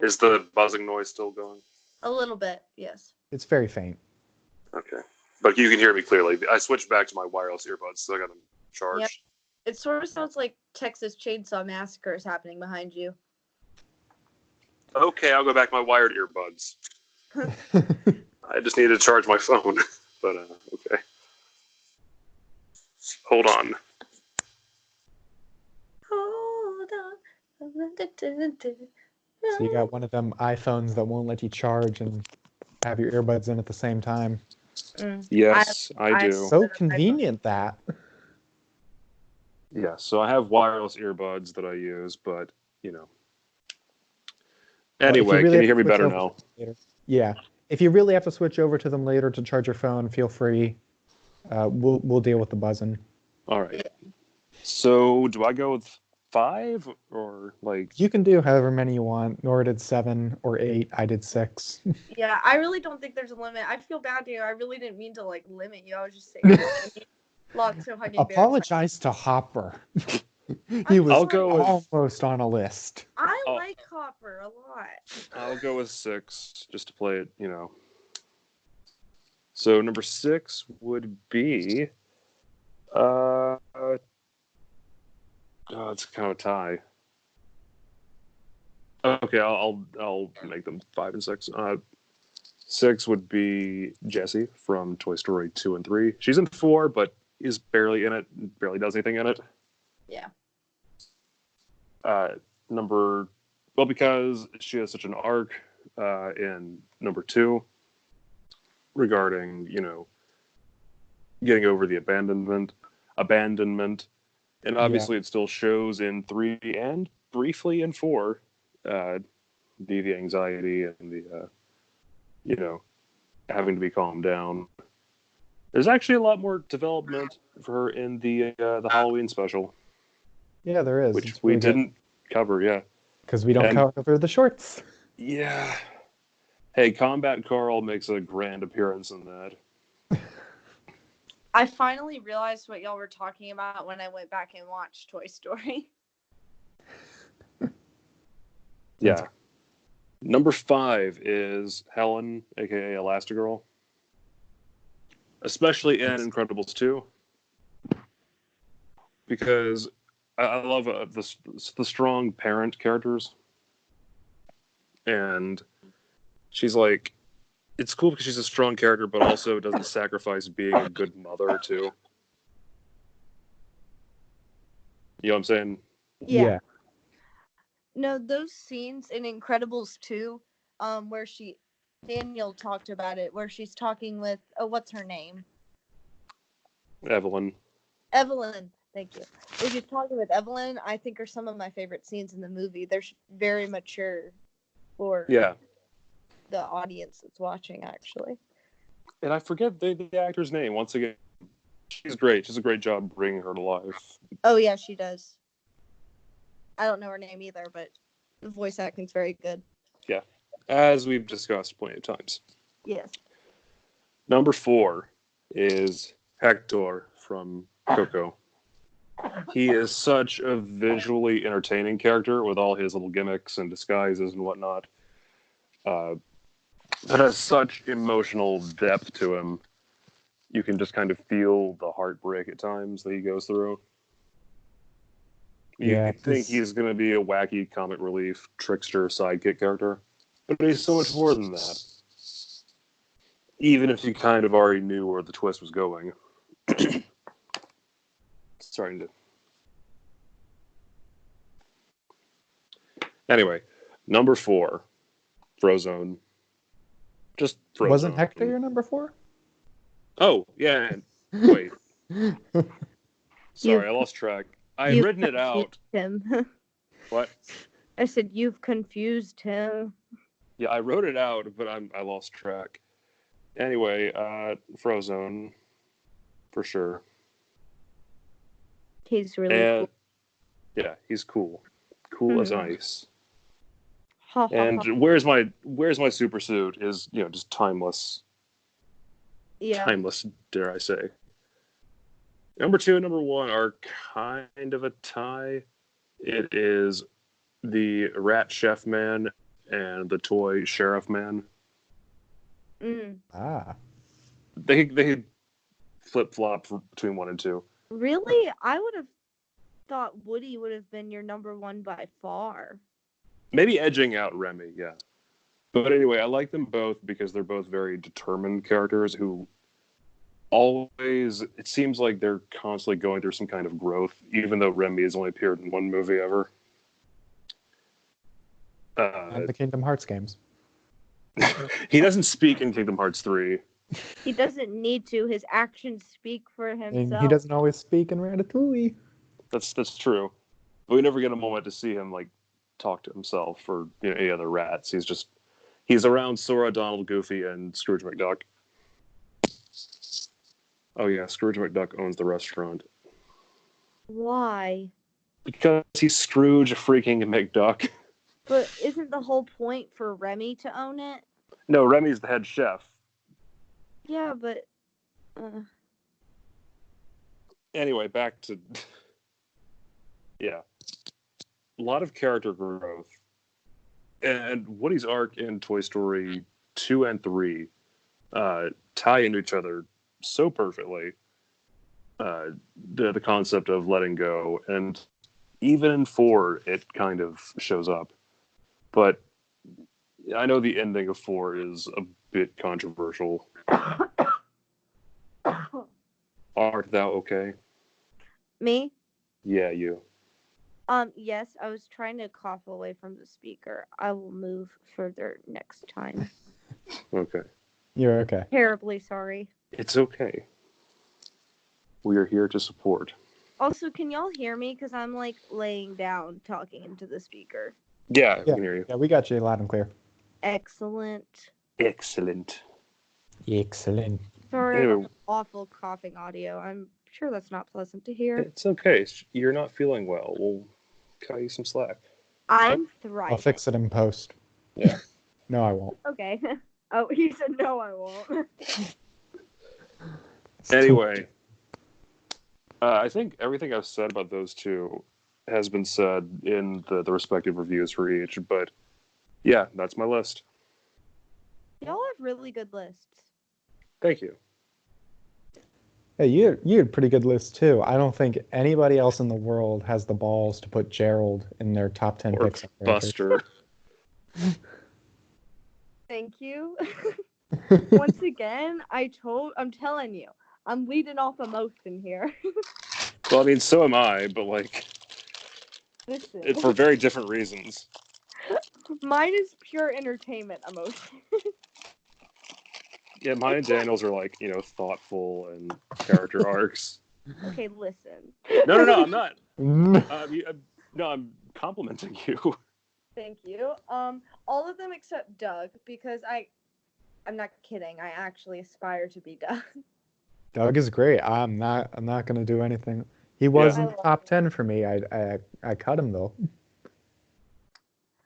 Is the buzzing noise still going? A little bit, yes. It's very faint. Okay. But you can hear me clearly. I switched back to my wireless earbuds, so I got them charged. Yep. It sort of sounds like Texas Chainsaw Massacre is happening behind you. Okay, I'll go back to my wired earbuds. I just need to charge my phone. But, okay. Hold on. Hold on. So you got one of them iPhones that won't let you charge and have your earbuds in at the same time. Yes, I do. So convenient that. Yeah, so I have wireless earbuds that I use, but, you know. Well, if Anyway, really can have you hear to me switch better over now? to them later- Yeah. If you really have to switch over to them later to charge your phone, feel free. We'll deal with the buzzing. All right. So, do I go with 5 or like? You can do however many you want. Nora did 7 or 8. I did 6. Yeah, I really don't think there's a limit. I feel bad to you. I really didn't mean to like limit you. I was just saying lots of hugging bears. Apologize to Hopper. He was I'll go with- almost on a list. I Oh. like Hopper a lot. I'll go with 6 just to play it, you know. So number 6 would be, it's kind of a tie. Okay, I'll make them 5 and 6. 6 would be Jessie from Toy Story 2 and 3. She's in 4, but is barely in it. Barely does anything in it. Yeah. Because she has such an arc in number 2 regarding, you know, getting over the abandonment, and obviously it still shows in 3 and briefly in 4, the anxiety and the, you know, having to be calmed down. There's actually a lot more development for her in the Halloween special, Yeah, there is. which It's we really good. didn't cover. Yeah. Because we don't And- cover the shorts. Yeah. Hey, Combat Carl makes a grand appearance in that. I finally realized what y'all were talking about when I went back and watched Toy Story. Yeah. Number 5 is Helen, aka Elastigirl. Especially in Incredibles 2. Because I love the strong parent characters. And she's like, it's cool because she's a strong character, but also doesn't sacrifice being a good mother, too. You know what I'm saying? Yeah. No, those scenes in Incredibles 2, where Daniel talked about it, where she's talking with, what's her name? Evelyn. Evelyn. Thank you. Where she's talking with Evelyn, I think are some of my favorite scenes in the movie. They're very mature for Yeah. the audience that's watching, actually. And I forget the actor's name. Once again, she's great. She does a great job bringing her to life. Oh, yeah, she does. I don't know her name either, but the voice acting's very good. Yeah. As we've discussed plenty of times. Yes. Number 4 is Hector from Coco. He is such a visually entertaining character with all his little gimmicks and disguises and whatnot. That has such emotional depth to him. You can just kind of feel the heartbreak at times that he goes through. You think he's going to be a wacky comic relief trickster sidekick character, but he's so much more than that. Even if you kind of already knew where the twist was going. Starting to. Anyway, number 4, Frozone. Just Frozone. Wasn't Hector your number 4? Oh, yeah. Wait. Sorry, I lost track. I had written it out. Him. What? I said, you've confused him. Yeah, I wrote it out, but I lost track. Anyway, Frozone, for sure. He's really And yeah, he's cool. Cool as ice. cool. And where's my super suit is, you know, just timeless. Yeah. Timeless, dare I say. Number 2 and number 1 are kind of a tie. It is the Rat Chef Man and the Toy Sheriff Man. Mm. Ah. They flip flop between 1 and 2. Really? I would have thought Woody would have been your number one by far. Maybe edging out Remy, yeah. But anyway, I like them both because they're both very determined characters who always, it seems like they're constantly going through some kind of growth, even though Remy has only appeared in one movie ever. And the Kingdom Hearts games. He doesn't speak in Kingdom Hearts 3. He doesn't need to. His actions speak for himself. And he doesn't always speak in Ratatouille. That's true. But we never get a moment to see him like talk to himself or any other rats. He's around Sora, Donald, Goofy, and Scrooge McDuck. Oh yeah, Scrooge McDuck owns the restaurant. Why? Because he's Scrooge freaking McDuck. But isn't the whole point for Remy to own it? No, Remy's the head chef. Yeah, but... Anyway, back to... Yeah. A lot of character growth. And Woody's arc in Toy Story 2 and 3 tie into each other so perfectly. The concept of letting go. And even in 4, it kind of shows up. But I know the ending of 4 is a bit controversial. Art thou okay? Me? Yeah, you. Yes, I was trying to cough away from the speaker. I will move further next time. Okay. You're okay. Terribly sorry. It's okay. We are here to support. Also, can y'all hear me? Because I'm like laying down talking into the speaker. Yeah, we can hear you. Yeah, we got you loud and clear. Excellent. Excellent. Excellent. Sorry Anyway. about the awful coughing audio. I'm sure that's not pleasant to hear. It's okay. You're not feeling well. We'll cut you some slack. I'm thriving. I'll fix it in post. Yeah. No, I won't. Okay. Oh, he said no, I won't. Anyway, I think everything I've said about those two has been said in the respective reviews for each. But yeah, that's my list. Y'all have really good lists. Thank you. Hey, you had a pretty good list too. I don't think anybody else in the world has the balls to put Gerald in their top 10 Or Pixar characters. Buster. Thank you. Once again, I'm telling you, I'm leading off emotion here. Well, I mean, so am I, but like, Listen, it's for very different reasons. mine is pure entertainment emotion. Yeah, mine and Daniel's are like, thoughtful and character arcs. Okay, listen. No, I'm not. No, I'm complimenting you. Thank you. All of them except Doug, because I'm not kidding. I actually aspire to be Doug. Doug is great. I'm not gonna do anything. He was Yeah. in the top 10 for me. I cut him though.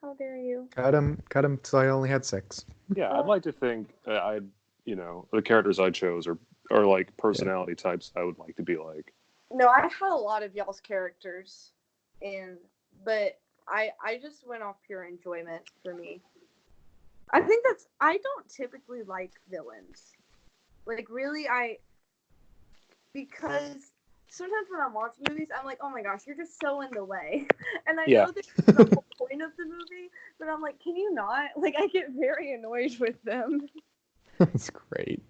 How dare you? Cut him so I only had 6. Yeah, I'd like to think the characters I chose are like personality types I would like to be like. No, I had a lot of y'all's characters, but I just went off pure enjoyment for me. I think I don't typically like villains. Like, really, because sometimes when I'm watching movies, I'm like, oh my gosh, you're just so in the way. And I know that's the whole point of the movie, but I'm like, can you not? Like, I get very annoyed with them. That's great.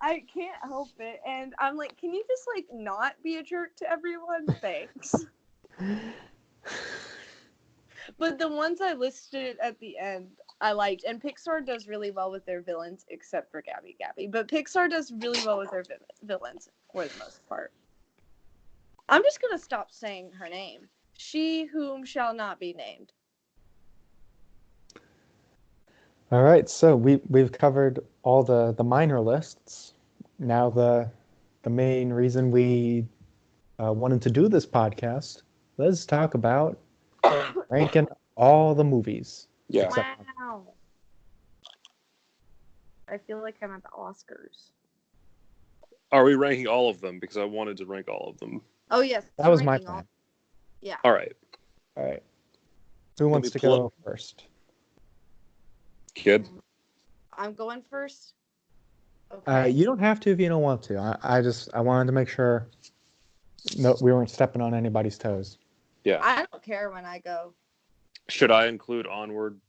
I can't help it. And I'm like, can you just, like, not be a jerk to everyone? Thanks. But the ones I listed at the end, I liked. And Pixar does really well with their villains, except for Gabby. But Pixar does really well with their villains, for the most part. I'm just going to stop saying her name. She whom shall not be named. All right, so we've covered all the minor lists. Now the main reason we wanted to do this podcast, let's talk about ranking all the movies. Yeah. Wow. I feel like I'm at the Oscars. Are we ranking all of them? Because I wanted to rank all of them. Oh, yes. That was my ranking plan. Yeah. All right. All right. Who wants to go first? Kid? I'm going first. Okay. You don't have to if you don't want to. I wanted to make sure no, we weren't stepping on anybody's toes. Yeah. I don't care when I go. Should I include Onward?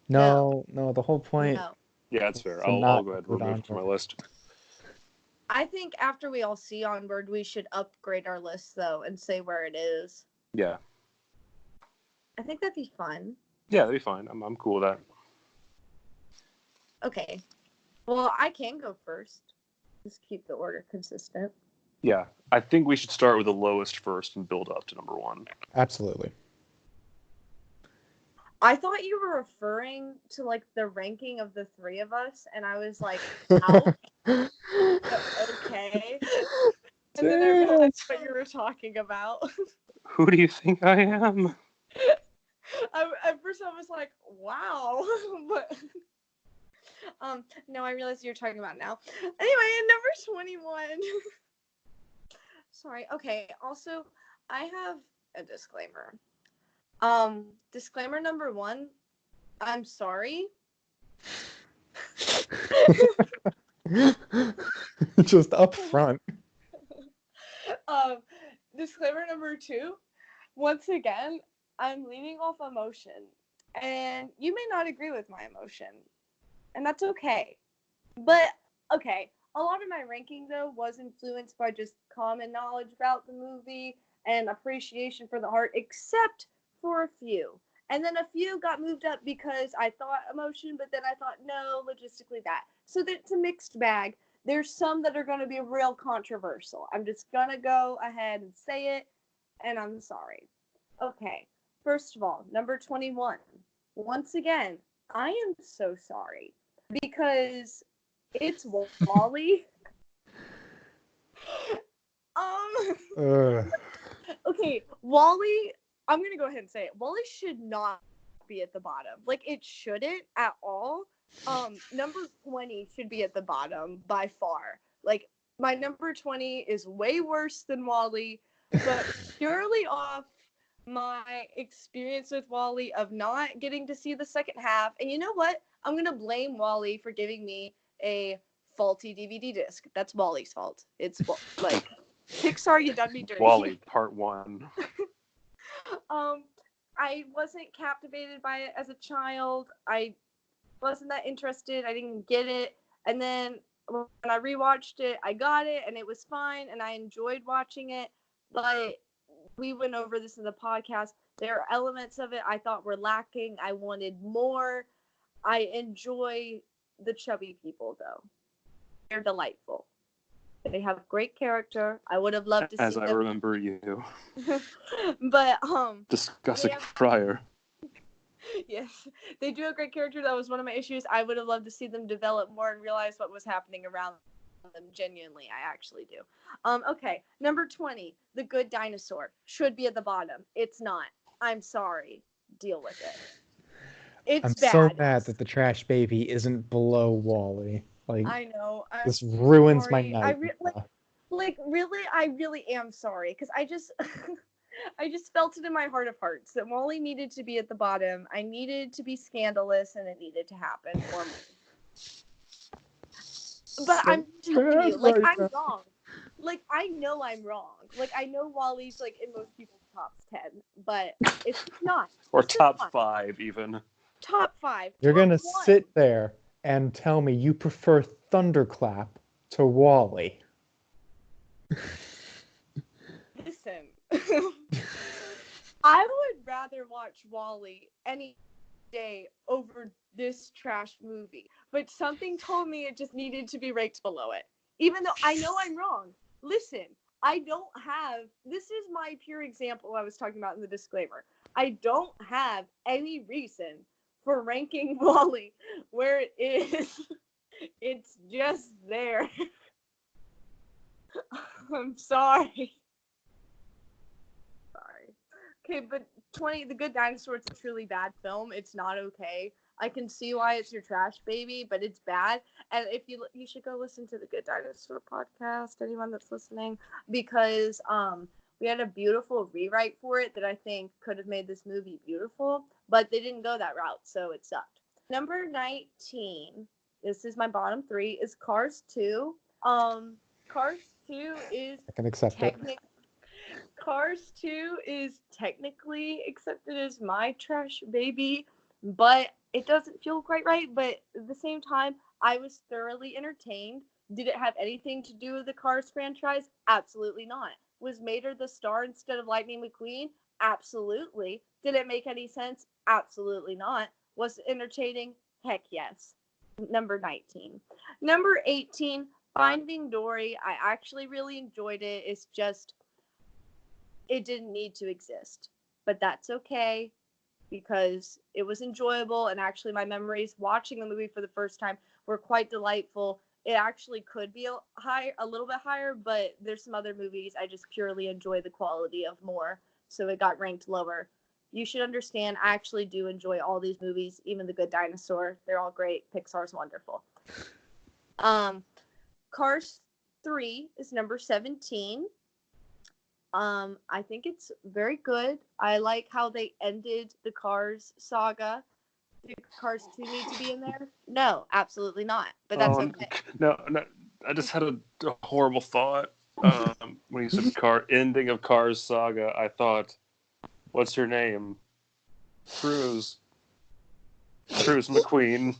No, the whole point. No. Yeah, that's fair. To I'll not go ahead and include remove it from my Onward. list. I think after we all see Onward, we should upgrade our list, though, and say where it is. Yeah. I think that'd be fun. Yeah, that'd be fine. I'm cool with that. Okay. Well, I can go first. Just keep the order consistent. Yeah. I think we should start with the lowest first and build up to number 1. Absolutely. I thought you were referring to, like, the ranking of the three of us, and I was like, ouch. Okay. And then I realized what you were talking about. Who do you think I am? At first I was like, wow. But no, I realized what you're talking about now. Anyway, at number 21. Sorry. Okay. Also, I have a disclaimer. Disclaimer number 1. I'm sorry. Just up front. Disclaimer number 2. Once again, I'm leaning off emotion, and you may not agree with my emotion, and that's okay. But okay, a lot of my ranking though was influenced by just common knowledge about the movie and appreciation for the art, except for a few. And then a few got moved up because I thought emotion, but then I thought no, logistically that. So it's a mixed bag. There's some that are going to be real controversial. I'm just going to go ahead and say it, and I'm sorry. Okay, first of all, number 21. Once again, I am so sorry because it's Wall-E. Ugh. Okay, Wall-E, I'm going to go ahead and say it. Wall-E should not be at the bottom. Like, it shouldn't at all. Number 20 should be at the bottom by far. Like, my number 20 is way worse than Wall-E, but purely off my experience with Wall-E of not getting to see the second half. And you know what? I'm going to blame Wall-E for giving me a faulty DVD disc. That's Wall-E's fault. It's like, Pixar, you done me dirty. Wall-E, part 1. I wasn't captivated by it as a child. I wasn't that interested. I didn't get it. And then when I rewatched it, I got it, and it was fine, and I enjoyed watching it. But we went over this in the podcast. There are elements of it I thought were lacking. I wanted more. I enjoy the chubby people, though. They're delightful. They have great character. I would have loved to see As I them. remember you But discussing they have- prior. yes, they do have great character. That was one of my issues. I would have loved to see them develop more and realize what was happening around them. Genuinely, I actually do. Okay, number 20, The Good Dinosaur should be at the bottom. It's not. I'm sorry. Deal with it. It's I'm bad. so mad that the trash baby isn't below Wall-E. Like, I know. I'm this ruins my sorry. night. Really, I really am sorry because I just, I just felt it in my heart of hearts that Wall-E needed to be at the bottom. I needed to be scandalous, and it needed to happen for me. But I'm telling you, like, I'm wrong. Like, I know I'm wrong. Like, I know Wall-E's like in most people's top 10, but it's not. Or It's top not. 5, even. Top 5. You're top gonna 1. sit there and tell me you prefer Thunderclap to Wall-E. Listen, I would rather watch Wall-E any day over this trash movie, but something told me it just needed to be ranked below it. Even though I know I'm wrong. Listen, I don't have, this is my pure example I was talking about in the disclaimer. I don't have any reason for ranking Wall-E where it is. It's just there. I'm sorry. Okay, but 20, The Good Dinosaur, it's a truly bad film. It's not okay. I can see why it's your trash baby, but it's bad. And if you should go listen to the Good Dinosaur podcast, anyone that's listening, because we had a beautiful rewrite for it that I think could have made this movie beautiful, but they didn't go that route, so it sucked. Number 19 this is my bottom 3, is Cars 2. Cars 2 is I can accept it. Cars 2 is technically accepted as my trash baby, but it doesn't feel quite right. But at the same time, I was thoroughly entertained. Did it have anything to do with the Cars franchise? Absolutely not. Was Mater the star instead of Lightning McQueen? Absolutely. Did it make any sense? Absolutely not. Was it entertaining? Heck yes. Number 19. Number 18, Finding Dory. I actually really enjoyed it. It's just, it didn't need to exist. But that's okay because it was enjoyable, and actually my memories watching the movie for the first time were quite delightful. It actually could be a little bit higher, but there's some other movies I just purely enjoy the quality of more, so it got ranked lower. You should understand, I actually do enjoy all these movies, even The Good Dinosaur. They're all great. Pixar's wonderful. Cars 3 is number 17. I think it's very good. I like how they ended the Cars saga. Do Cars 2 need to be in there? No, absolutely not. But that's okay. No, I just had a horrible thought when you said ending of Cars saga. I thought, what's her name? Cruz McQueen.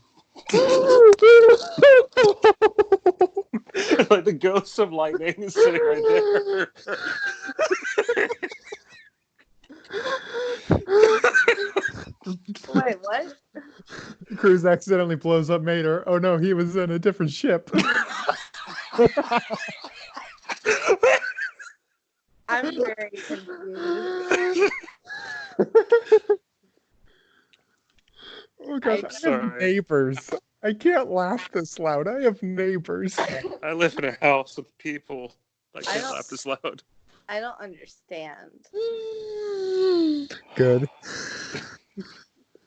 Like the ghost of lightning is sitting right there. Wait, what? Cruz accidentally blows up Mater. Oh no, he was in a different ship. I'm very confused. Oh gosh, I have sorry. neighbors. I can't laugh this loud. I have neighbors. I live in a house with people. I can't don't- laugh this loud. I don't understand. Good.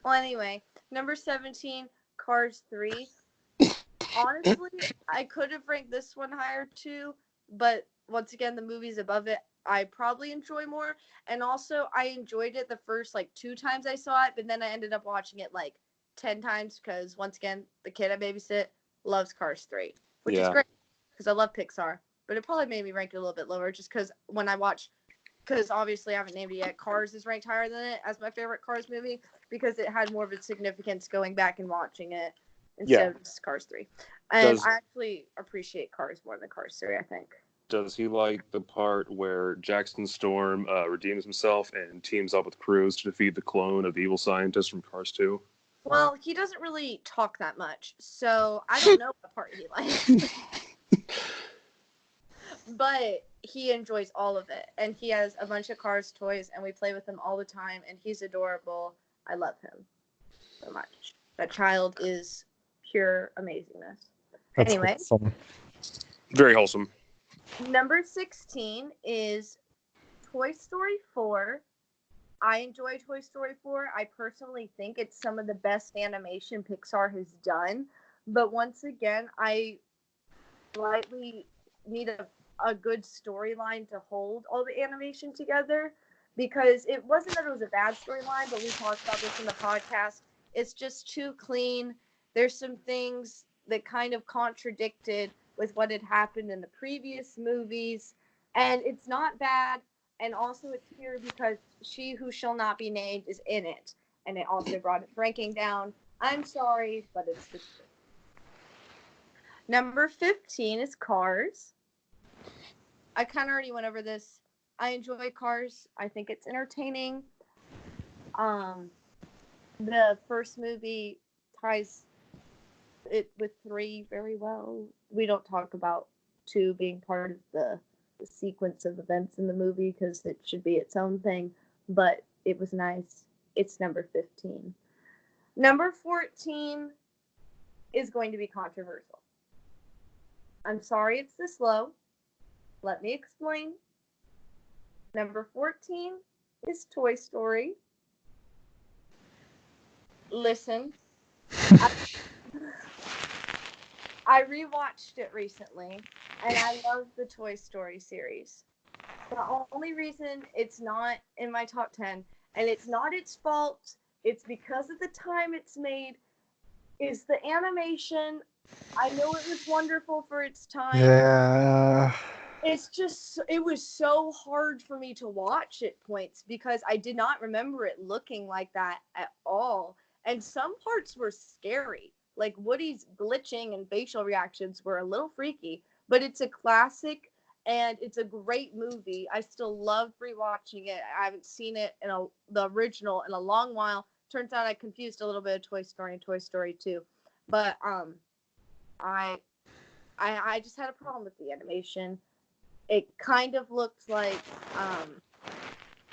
Well, anyway, number 17, Cars 3. Honestly, I could have ranked this one higher too, but once again, the movies above it I probably enjoy more. And also, I enjoyed it the first 2 times I saw it, but then I ended up watching it 10 times because, once again, the kid I babysit loves Cars 3, which is great because I love Pixar. But it probably made me rank it a little bit lower just because when I watch, because obviously I haven't named it yet, Cars is ranked higher than it as my favorite Cars movie because it had more of a significance going back and watching it instead of just Cars 3. And I actually appreciate Cars more than Cars 3, I think. Does he like the part where Jackson Storm redeems himself and teams up with Cruz to defeat the clone of the evil scientist from Cars 2? Well, he doesn't really talk that much, so I don't know what part he likes. But he enjoys all of it, and he has a bunch of Cars toys, and we play with him all the time, and he's adorable. I love him so much. That child is pure amazingness. That's anyway, wholesome. Very wholesome. Number 16 is Toy Story 4. I enjoy Toy Story 4. I personally think it's some of the best animation Pixar has done. But once again, I slightly need a good storyline to hold all the animation together. Because it wasn't that it was a bad storyline, but we talked about this in the podcast. It's just too clean. There's some things that kind of contradicted with what had happened in the previous movies. And it's not bad. And also it's here because She Who Shall Not Be Named is in it. And it also brought its ranking down. I'm sorry, but it's the truth. Number 15 is Cars. I kind of already went over this. I enjoy Cars. I think it's entertaining. The first movie ties it with 3 very well. We don't talk about 2 being part of the sequence of events in the movie because it should be its own thing, but it was nice. It's number 15. Number 14 is going to be controversial. I'm sorry it's this low. Let me explain. Number 14 is Toy Story. Listen, I rewatched it recently, and I love the Toy Story series. The only reason it's not in my top 10, and it's not its fault, it's because of the time it's made, is the animation I know it was wonderful for its time. Yeah. It's just, it was so hard for me to watch at points because I did not remember it looking like that at all. And some parts were scary. Like Woody's glitching and facial reactions were a little freaky, but it's a classic and it's a great movie. I still love rewatching it. I haven't seen it in the original in a long while. Turns out I confused a little bit of Toy Story and Toy Story 2. But I I just had a problem with the animation. It kind of looked like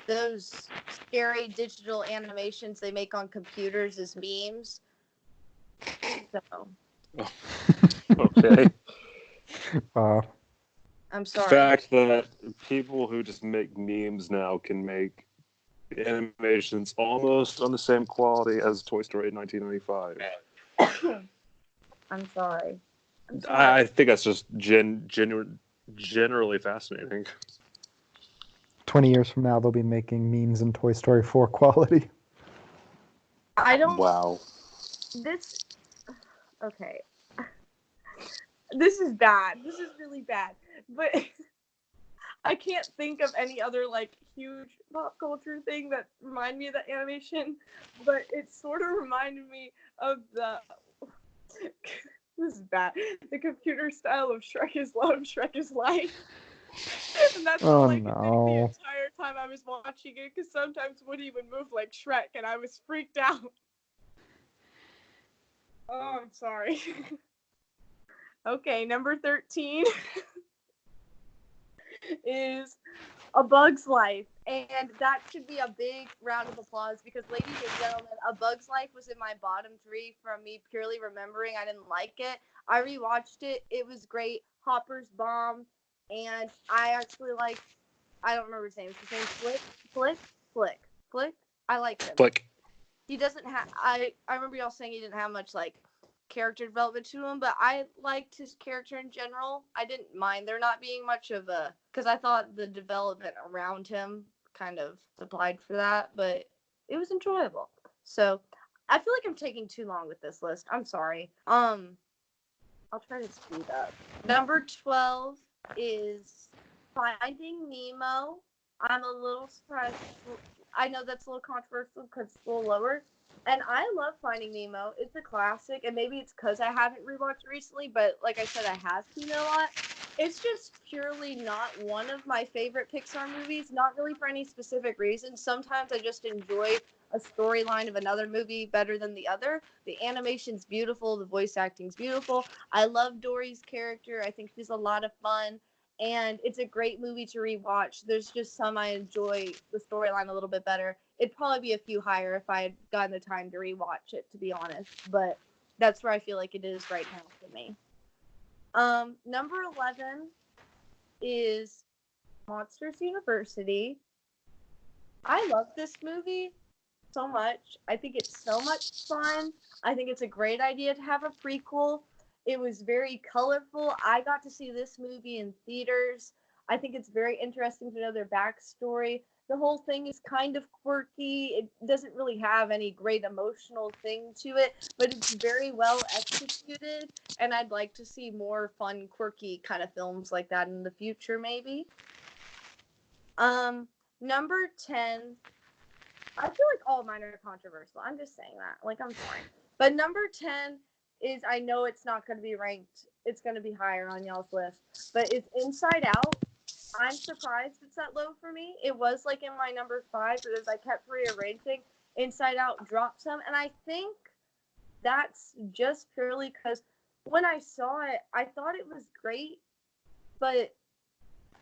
those scary digital animations they make on computers as memes. So Okay. I'm The sorry. fact that people who just make memes now can make animations almost on the same quality as Toy Story in 1995. I'm sorry. I think that's just generally fascinating. 20 years from now, they'll be making memes in Toy Story 4 quality. I don't. Wow. This. Okay. This is bad. This is really bad. But I can't think of any other like huge pop culture thing that reminded me of that animation. But it sort of reminded me of the. This is bad. The computer style of Shrek is Love, Shrek is Life. And that's all I could think the entire time I was watching it, because sometimes Woody would move like Shrek, and I was freaked out. Oh, I'm sorry. Okay, number 13 is A Bug's Life. And that should be a big round of applause because, ladies and gentlemen, A Bug's Life was in my bottom 3 from me purely remembering I didn't like it. I rewatched it. It was great. Hopper's bomb. And I actually like, I don't remember his name. Is his name Flick? I like him. Flick. He doesn't have, I remember y'all saying he didn't have much, like, character development to him, but I liked his character in general. I didn't mind there not being much of a, because I thought the development around him kind of supplied for that, but it was enjoyable. So I feel like I'm taking too long with this list. I'm sorry. I'll try to speed up. Number 12 is Finding Nemo. I'm a little surprised. I know that's a little controversial because it's a little lower. And I love Finding Nemo. It's a classic, and maybe it's because I haven't rewatched recently, but like I said, I have seen it a lot. It's just purely not one of my favorite Pixar movies, not really for any specific reason. Sometimes I just enjoy a storyline of another movie better than the other. The animation's beautiful, the voice acting's beautiful. I love Dory's character. I think she's a lot of fun. And it's a great movie to rewatch. There's just some I enjoy the storyline a little bit better. It'd probably be a few higher if I had gotten the time to rewatch it, to be honest. But that's where I feel like it is right now for me. Number 11 is Monsters University. I love this movie so much. I think it's so much fun. I think it's a great idea to have a prequel. It was very colorful. I got to see this movie in theaters. I think it's very interesting to know their backstory. The whole thing is kind of quirky. It doesn't really have any great emotional thing to it, but it's very well executed. And I'd like to see more fun, quirky kind of films like that in the future, maybe. Number 10. I feel like all mine are controversial. I'm just saying that. Like, I'm sorry. But number 10 is, I know it's not going to be ranked. It's going to be higher on y'all's list. But it's Inside Out. I'm surprised it's that low for me. It was like in my number 5, but as I kept rearranging, Inside Out dropped some. And I think that's just purely because when I saw it, I thought it was great. But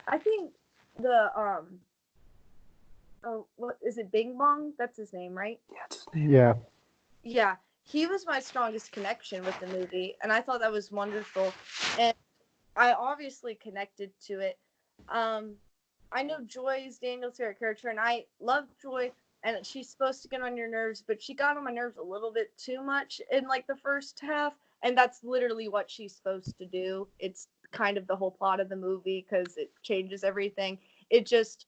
I think the, oh, what is it? Bing Bong? That's his name, right? Yeah. Yeah, he was my strongest connection with the movie, and I thought that was wonderful. And I obviously connected to it. I know Joy is Daniel's favorite character, and I love Joy, and she's supposed to get on your nerves, but she got on my nerves a little bit too much in like the first half, and that's literally what she's supposed to do. It's kind of the whole plot of the movie because it changes everything. It just,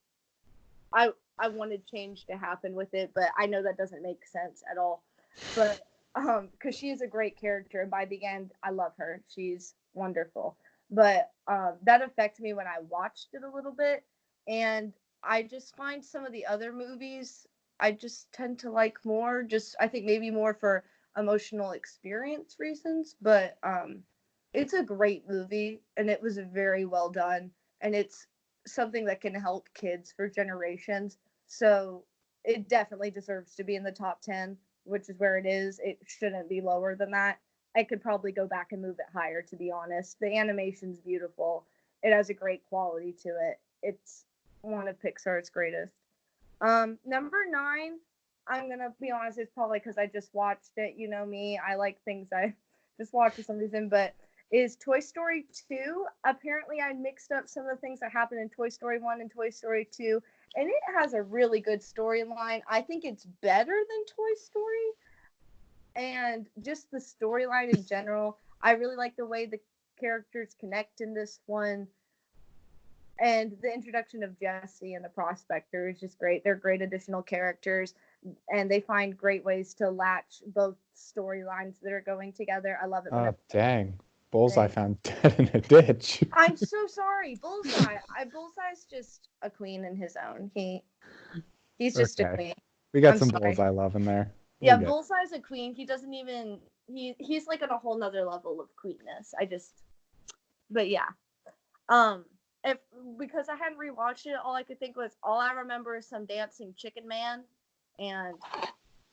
I wanted change to happen with it, but I know that doesn't make sense at all. But because she is a great character, and by the end, I love her. She's wonderful. But that affected me when I watched it a little bit, and I just find some of the other movies I just tend to like more. Just I think maybe more for emotional experience reasons, but it's a great movie, and it was very well done, and it's something that can help kids for generations. So it definitely deserves to be in the top 10, which is where it is. It shouldn't be lower than that. I could probably go back and move it higher, to be honest. The animation's beautiful. It has a great quality to it. It's one of Pixar's greatest. Number 9, I'm gonna be honest, it's probably because I just watched it. You know me, I like things I just watch for some reason, but is Toy Story 2. Apparently, I mixed up some of the things that happened in Toy Story 1 and Toy Story 2, and it has a really good storyline. I think it's better than Toy Story, and just the storyline in general. I really like the way the characters connect in this one, and the introduction of Jesse and the Prospector is just great. They're great additional characters, and they find great ways to latch both storylines that are going together. I love it when Oh, it. dang. Bullseye found dead in a ditch. I'm so sorry, Bullseye. Bullseye's just a queen in his own. He's just a Okay. queen. We got I'm some sorry. Bullseye love in there. Yeah, We're good. Bullseye's a queen. He doesn't even he's like on a whole nother level of queenness. But yeah. Um if because I hadn't rewatched it, all I remember is some dancing chicken man and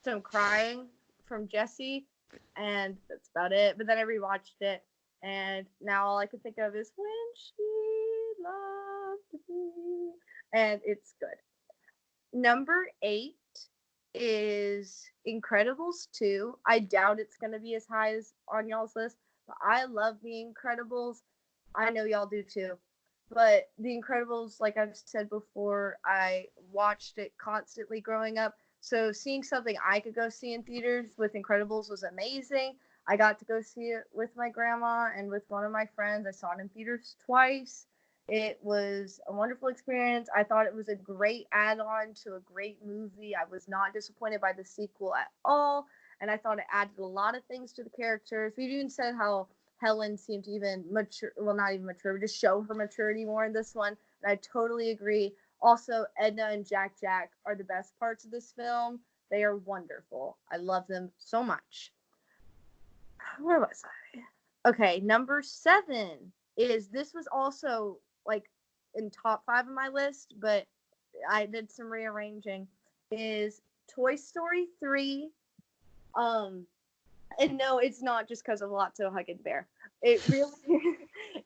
some crying from Jesse, and that's about it. But then I rewatched it, and now all I can think of is when she loved me, and it's good. Number 8 is Incredibles 2. I doubt it's going to be as high as on y'all's list, but I love The Incredibles. I know y'all do too. But The Incredibles, like I've said before, I watched it constantly growing up. So seeing something I could go see in theaters with Incredibles was amazing. I got to go see it with my grandma and with one of my friends. I saw it in theaters twice. It was a wonderful experience. I thought it was a great add-on to a great movie. I was not disappointed by the sequel at all, and I thought it added a lot of things to the characters. We even said how Helen seemed to even mature, well, not even mature, but just show her maturity more in this one, and I totally agree. Also, Edna and Jack Jack are the best parts of this film. They are wonderful. I love them so much. Where was I? Okay, number 7 is this was also like in top 5 of my list, but I did some rearranging. Is Toy Story 3. Um, and no, it's not just because of Lotso Hugging Bear. It really,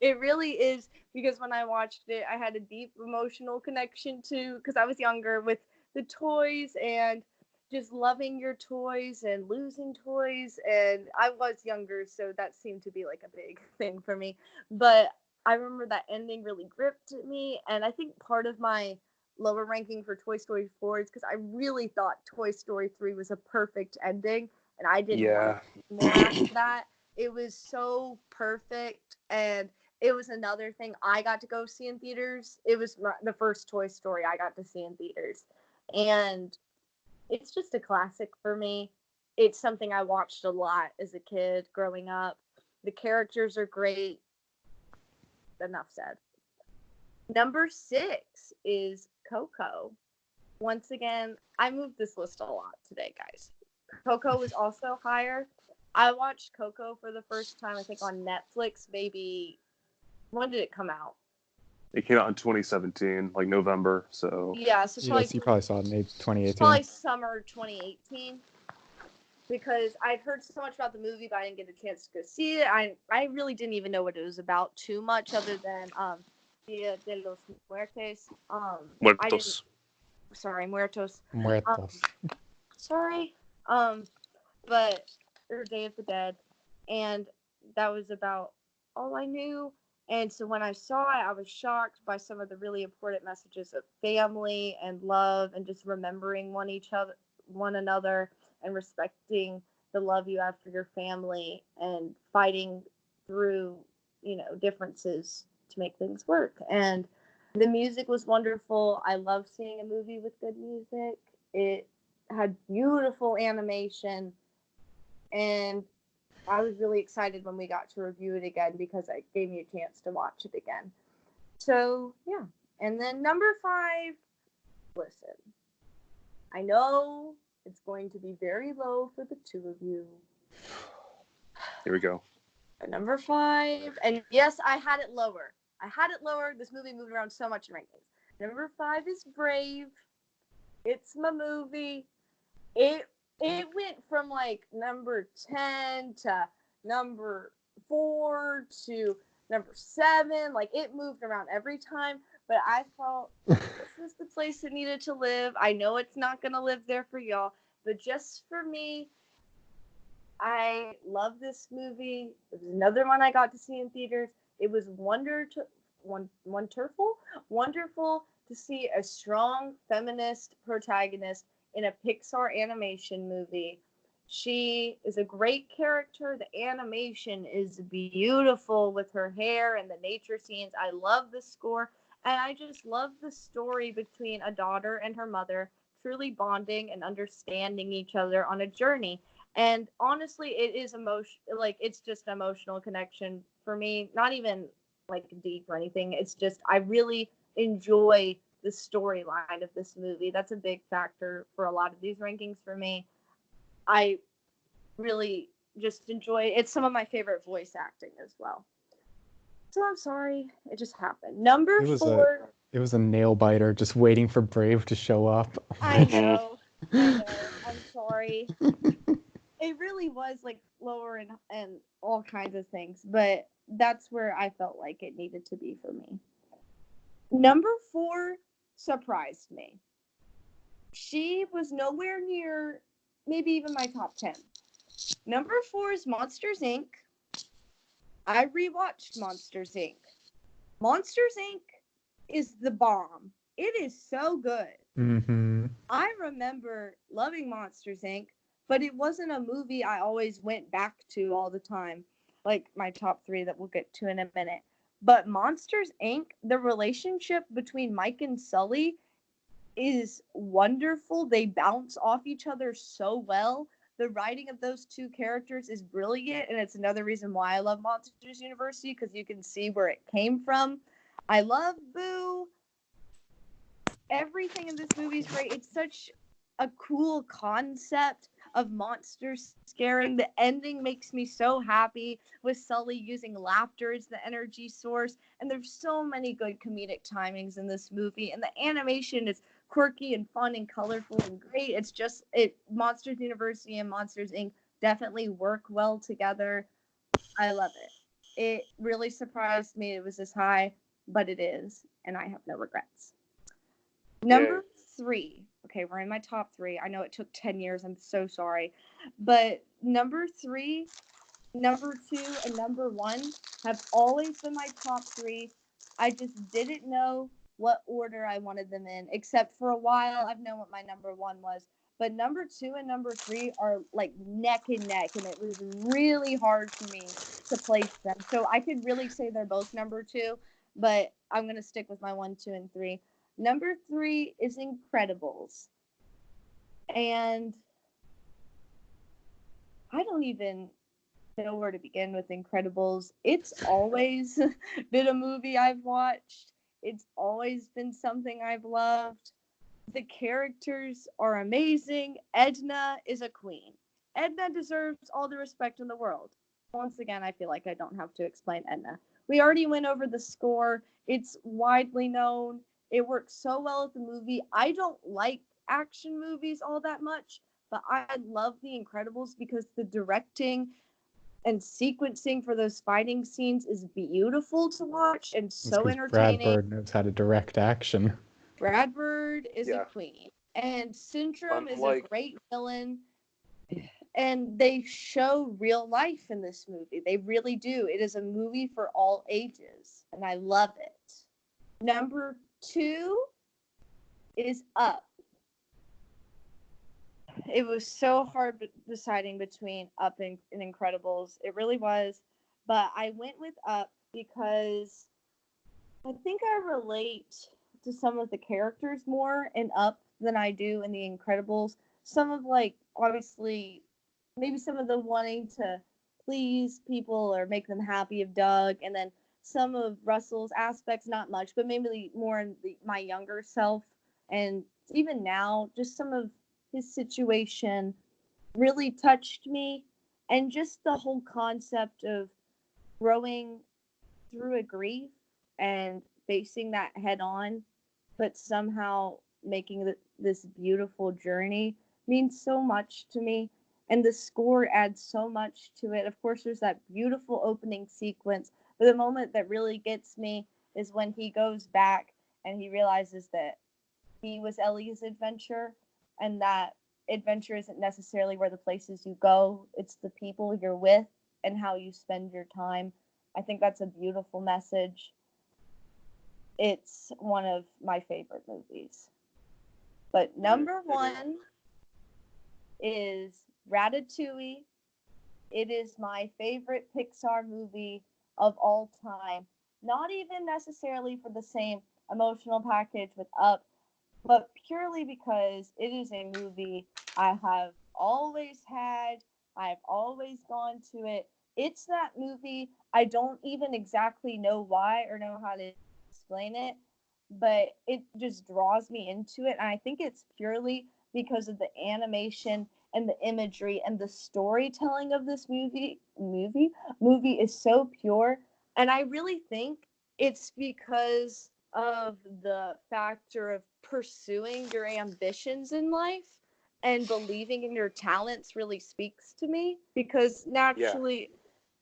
it really is because when I watched it, I had a deep emotional connection to because I was younger with the toys and just loving your toys and losing toys, and I was younger, so that seemed to be like a big thing for me. But I remember that ending really gripped me, and I think part of my lower ranking for Toy Story 4 is because I really thought Toy Story 3 was a perfect ending, and I didn't want Yeah. more after that. It was so perfect, and it was another thing I got to go see in theaters. It was the first Toy Story I got to see in theaters, and it's just a classic for me. It's something I watched a lot as a kid growing up. The characters are great. Enough said. Number 6 is Coco. Once again, I moved this list a lot today, guys. Coco was also higher. I watched Coco for the first time, I think, on Netflix. Maybe when did it come out? It came out in 2017, like November. So Yeah, so Yes, you probably saw it in 2018. probably summer 2018. Because I'd heard so much about the movie, but I didn't get a chance to go see it. I really didn't even know what it was about too much, other than Dia de los Muertes. I didn't. Muertos. Sorry, Muertos. Muertos. Sorry. But or Day of the Dead, and that was about all I knew. And so when I saw it, I was shocked by some of the really important messages of family and love, and just remembering one another, and respecting the love you have for your family, and fighting through, differences to make things work. And the music was wonderful. I love seeing a movie with good music. It had beautiful animation, and I was really excited when we got to review it again because it gave me a chance to watch it again. So, yeah. And then number 5, listen, I know it's going to be very low for the two of you. Here we go. Number 5, and yes, I had it lower. This movie moved around so much in rankings. Number 5 is Brave. It's my movie. It went from like number 10 to number 4 to number 7. Like, it moved around every time, but I felt this was the place it needed to live. I know it's not going to live there for y'all, but just for me, I love this movie. It was another one I got to see in theaters. It was wonderful to see a strong feminist protagonist in a Pixar animation movie. She is a great character. The animation is beautiful with her hair and the nature scenes. I love the score. And I just love the story between a daughter and her mother truly bonding and understanding each other on a journey. And honestly, it is it's just an emotional connection for me. Not even like deep or anything. It's just I really enjoy the storyline of this movie. That's a big factor for a lot of these rankings for me. I really just enjoy it. It's some of my favorite voice acting as well. So I'm sorry, it just happened. Number 4. It was a nail biter, just waiting for Brave to show up. I know. I'm sorry. It really was like lower and all kinds of things, but that's where I felt like it needed to be for me. Number 4 surprised me. She was nowhere near maybe even my top 10. Number 4 is Monsters, Inc. I rewatched Monsters, Inc. Monsters, Inc. is the bomb. It is so good. Mm-hmm. I remember loving Monsters, Inc., but it wasn't a movie I always went back to all the time, like my top 3 that we'll get to in a minute. But Monsters, Inc., the relationship between Mike and Sully is wonderful. They bounce off each other so well. The writing of those two characters is brilliant, and it's another reason why I love Monsters University, because you can see where it came from. I love Boo. Everything in this movie is great. It's such a cool concept of monsters scaring. The ending makes me so happy with Sully using laughter as the energy source. And there's so many good comedic timings in this movie. And the animation is quirky and fun and colorful and great. It's just Monsters University and Monsters Inc. definitely work well together. I love it. It really surprised me it was this high, but it is, and I have no regrets. Number 3. Okay, we're in my top 3. I know it took 10 years. I'm so sorry. But number 3, number 2, and number 1 have always been my top 3. I just didn't know what order I wanted them in, except for a while I've known what my number 1 was. But number 2 and number 3 are like neck and neck, and it was really hard for me to place them. So I could really say they're both number 2, but I'm going to stick with my 1, 2, and 3. Number 3 is Incredibles. And I don't even know where to begin with Incredibles. It's always been a movie I've watched. It's always been something I've loved. The characters are amazing. Edna is a queen. Edna deserves all the respect in the world. Once again, I feel like I don't have to explain Edna. We already went over the score. It's widely known. It works so well at the movie. I don't like action movies all that much, but I love The Incredibles because the directing and sequencing for those fighting scenes is beautiful to watch and so entertaining. Brad Bird knows how to direct action. Brad Bird is a queen, and Syndrome is a great villain. And they show real life in this movie. They really do. It is a movie for all ages, and I love it. Number 2 is Up. It was so hard deciding between Up and Incredibles. It really was. But I went with Up because I think I relate to some of the characters more in Up than I do in The Incredibles. Some of, like, obviously maybe some of the wanting to please people or make them happy of Doug, and then some of Russell's aspects, not much, but maybe more in my younger self, and even now, just some of his situation really touched me, and just the whole concept of growing through a grief and facing that head on, but somehow making this beautiful journey means so much to me. And the score adds so much to it. Of course, there's that beautiful opening sequence, but the moment that really gets me is when he goes back and he realizes that he was Ellie's adventure, and that adventure isn't necessarily where the places you go, it's the people you're with and how you spend your time. I think that's a beautiful message. It's one of my favorite movies. But number one is Ratatouille. It is my favorite Pixar movie of all time. Not even necessarily for the same emotional package with Up, but purely because it is a movie I have always had. I've always gone to it. It's that movie. I don't even exactly know why or know how to explain it, but it just draws me into it. And I think it's purely because of the animation and the imagery and the storytelling of this movie is so pure. And I really think it's because of the factor of pursuing your ambitions in life and believing in your talents really speaks to me, because naturally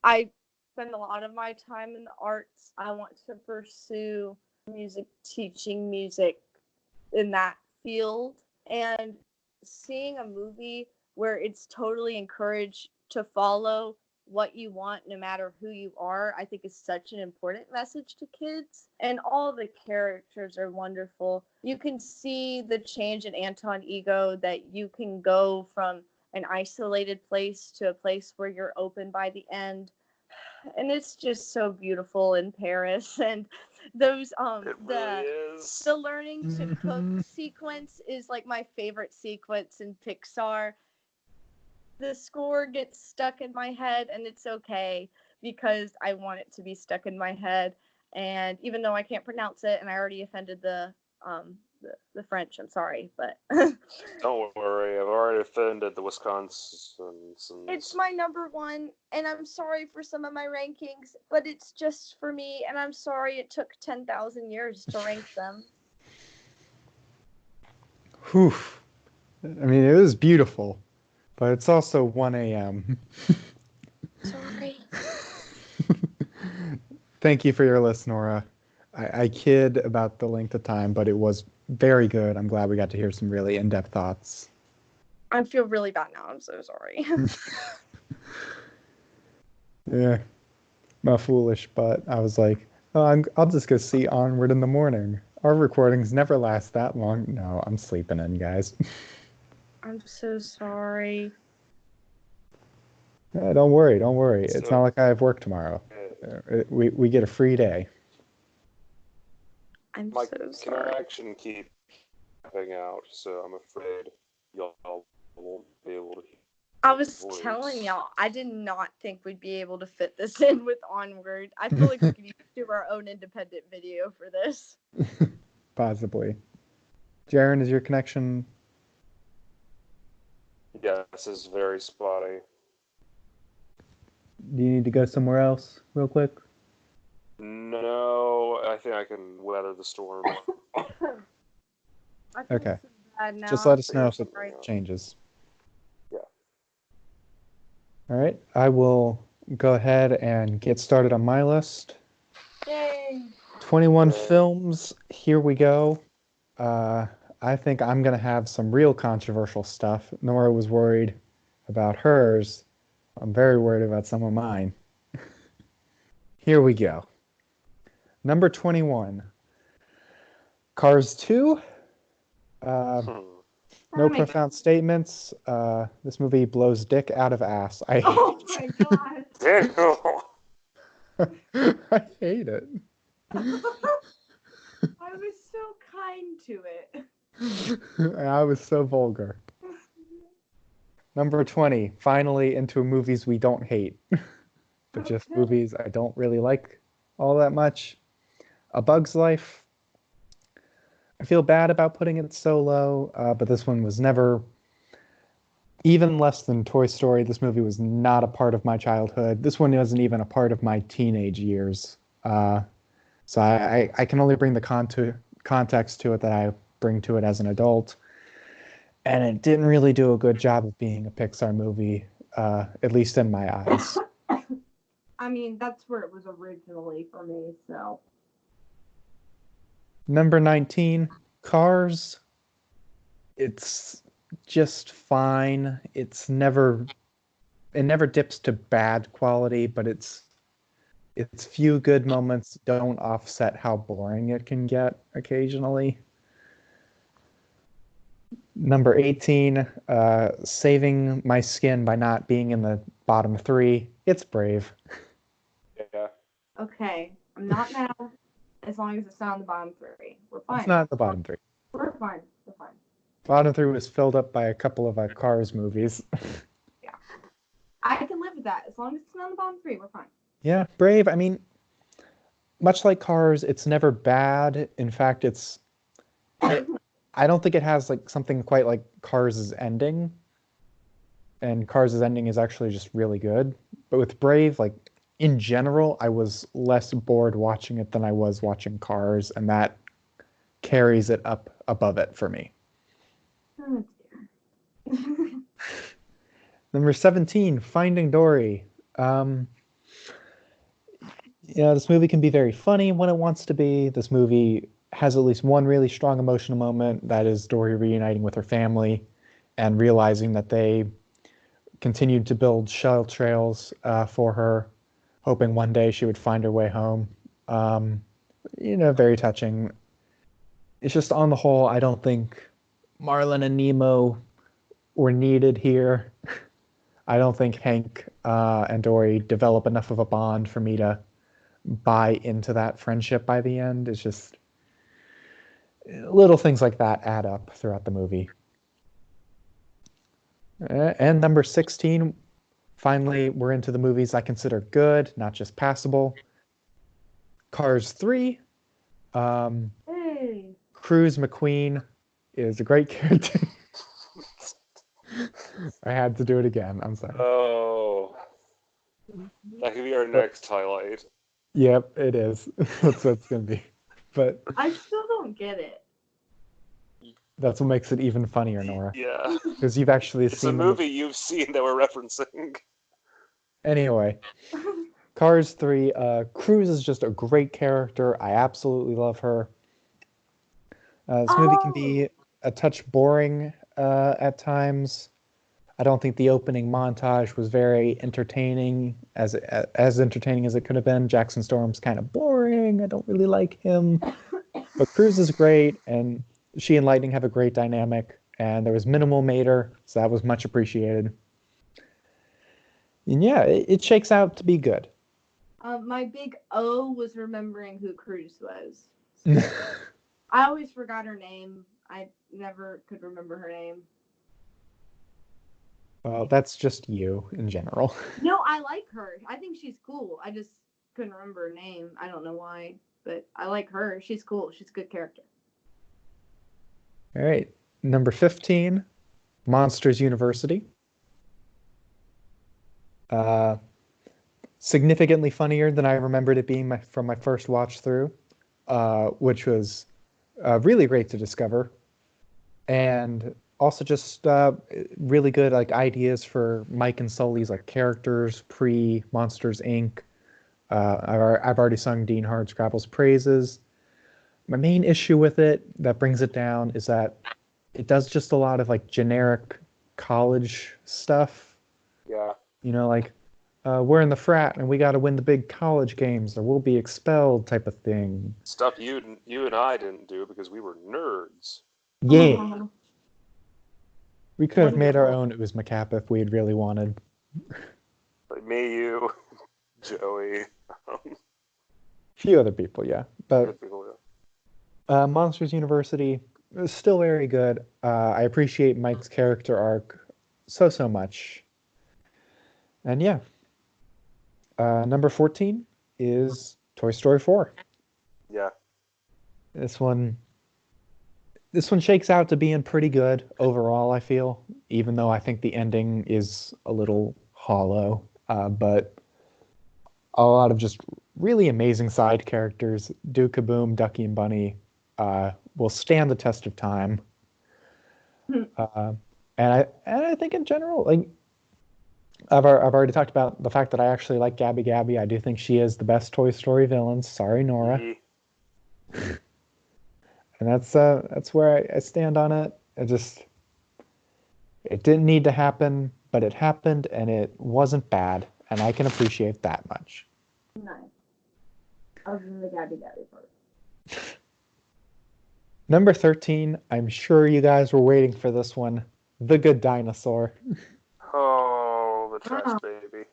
I spend a lot of my time in the arts. I want to pursue music, teaching music in that field, and seeing a movie where it's totally encouraged to follow what you want no matter who you are, I think is such an important message to kids. And all the characters are wonderful. You can see the change in Anton Ego, that you can go from an isolated place to a place where you're open by the end. And it's just so beautiful in Paris. And those It really is. the learning to cook Mhm. sequence is like my favorite sequence in Pixar. The score gets stuck in my head, and it's okay because I want it to be stuck in my head. And even though I can't pronounce it, and I already offended the French, I'm sorry, but Don't worry, I've already offended the Wisconsins. it's my number one. And I'm sorry for some of my rankings, but it's just for me, and I'm sorry it took 10,000 years to rank them. Whew. I mean, it was beautiful, but it's also 1 a.m. Sorry. Thank you for your list, Nora. I kid about the length of time, but it was very good. I'm glad we got to hear some really in-depth thoughts. I feel really bad now. I'm so sorry. Yeah, my foolish butt. I was like, oh, I'll just go see Onward in the morning. Our recordings never last that long. No, I'm sleeping in, guys. I'm so sorry. Don't worry, don't worry. It's So- not like I have work tomorrow. We get a free day. I'm My so sorry. connection keeps tapping out, so I'm afraid y'all won't be able to hear I my was voice. telling y'all, I did not think we'd be able to fit this in with Onward. I feel like we could do our own independent video for this. Possibly. Jaren, is your connection? Yeah, this is very spotty. Do you need to go somewhere else real quick? No, I think I can weather the storm. I feel Okay. so bad now. Just let us know if it Sorry. changes. Yeah. All right. I will go ahead and get started on my list. Yay! 21 Yay. films. Here we go. I think I'm going to have some real controversial stuff. Nora was worried about hers. I'm very worried about some of mine. Here we go. Number 21. Cars 2. No Oh my profound statements. This movie blows dick out of ass. I hate Oh my god! Ew. I hate it. I was so kind to it. I was so vulgar. Number 20, finally into movies we don't hate, but just Okay. movies I don't really like all that much. A Bug's Life. I feel bad about putting it so low, but this one was never, even less than Toy Story. This movie was not a part of my childhood. This one wasn't even a part of my teenage years. So I can only bring the context to it that I bring to it as an adult. And it didn't really do a good job of being a Pixar movie, at least in my eyes. I mean, that's where it was originally for me, so. Number 19, Cars. It's just fine. It never dips to bad quality, but its few good moments don't offset how boring it can get occasionally. Number 18, saving my skin by not being in the bottom three. It's Brave. Yeah. Okay, I'm not mad as long as it's not on the bottom three. We're fine. It's not in the bottom three. We're fine. We're fine. Bottom three was filled up by a couple of Cars movies. I can live with that as long as it's not on the bottom three. We're fine. Yeah, Brave. I mean, much like Cars, it's never bad. In fact, I don't think it has like something quite like Cars' ending. And Cars' ending is actually just really good. But with Brave, like in general, I was less bored watching it than I was watching Cars, and that carries it up above it for me. Oh, dear. Number 17, Finding Dory. This movie can be very funny when it wants to be. This movie has at least one really strong emotional moment, that is Dory reuniting with her family and realizing that they continued to build shuttle trails for her, hoping one day she would find her way home. Very touching. It's just on the whole, I don't think Marlin and Nemo were needed here. I don't think Hank and Dory develop enough of a bond for me to buy into that friendship by the end. It's just little things like that add up throughout the movie. And number 16, finally, we're into the movies I consider good, not just passable. Cars 3. Hey. Cruz McQueen is a great character. I had to do it again. I'm sorry. Oh, that could be our next highlight. Yep, it is. That's what it's going to be. But I still don't get it. that's what makes it even funnier, Nora. Yeah, Because you've actually it's a seen movie you've seen that we're referencing. Anyway, Cars 3. Cruz is just a great character. I absolutely love her. This movie can be a touch boring at times. I don't think the opening montage was very entertaining, as entertaining as it could have been. Jackson Storm's kind of boring. I don't really like him. But Cruz is great, and she and Lightning have a great dynamic. And there was minimal Mater, so that was much appreciated. And yeah, it shakes out to be good. My big O was remembering who Cruz was. I always forgot her name. I never could remember her name. Well, that's just you in general. No, I like her. I think she's cool. I just couldn't remember her name. I don't know why, but I like her. She's cool. She's a good character. All right. Number 15, Monsters University. Significantly funnier than I remembered it being from my first watch through, which was really great to discover. And also just really good like ideas for Mike and Sully's like characters pre Monsters Inc. I've already sung Dean Hardscrabble's praises. My main issue with it that brings it down is that it does just a lot of like generic college stuff. Yeah. Like we're in the frat and we got to win the big college games or we'll be expelled type of thing. Stuff you and I didn't do because we were nerds. Yeah. We could have made our own Ooze McCap if we had really wanted. Like me, you, Joey. A few other people, yeah. But Monsters University is still very good. I appreciate Mike's character arc so much. And yeah, number 14 is Toy Story 4. Yeah. This one shakes out to being pretty good overall, I feel, even though I think the ending is a little hollow. But a lot of just really amazing side characters, Duke Kaboom, Ducky and Bunny, will stand the test of time. And I think in general, like I've already talked about the fact that I actually like Gabby Gabby. I do think she is the best Toy Story villain. Sorry, Nora. And that's where I stand on it. It didn't need to happen, but it happened, and it wasn't bad, and I can appreciate that much. Nice. Other than the Gabby Gabby part. Number 13, I'm sure you guys were waiting for this one. The Good Dinosaur. Oh, the trash Wow. baby.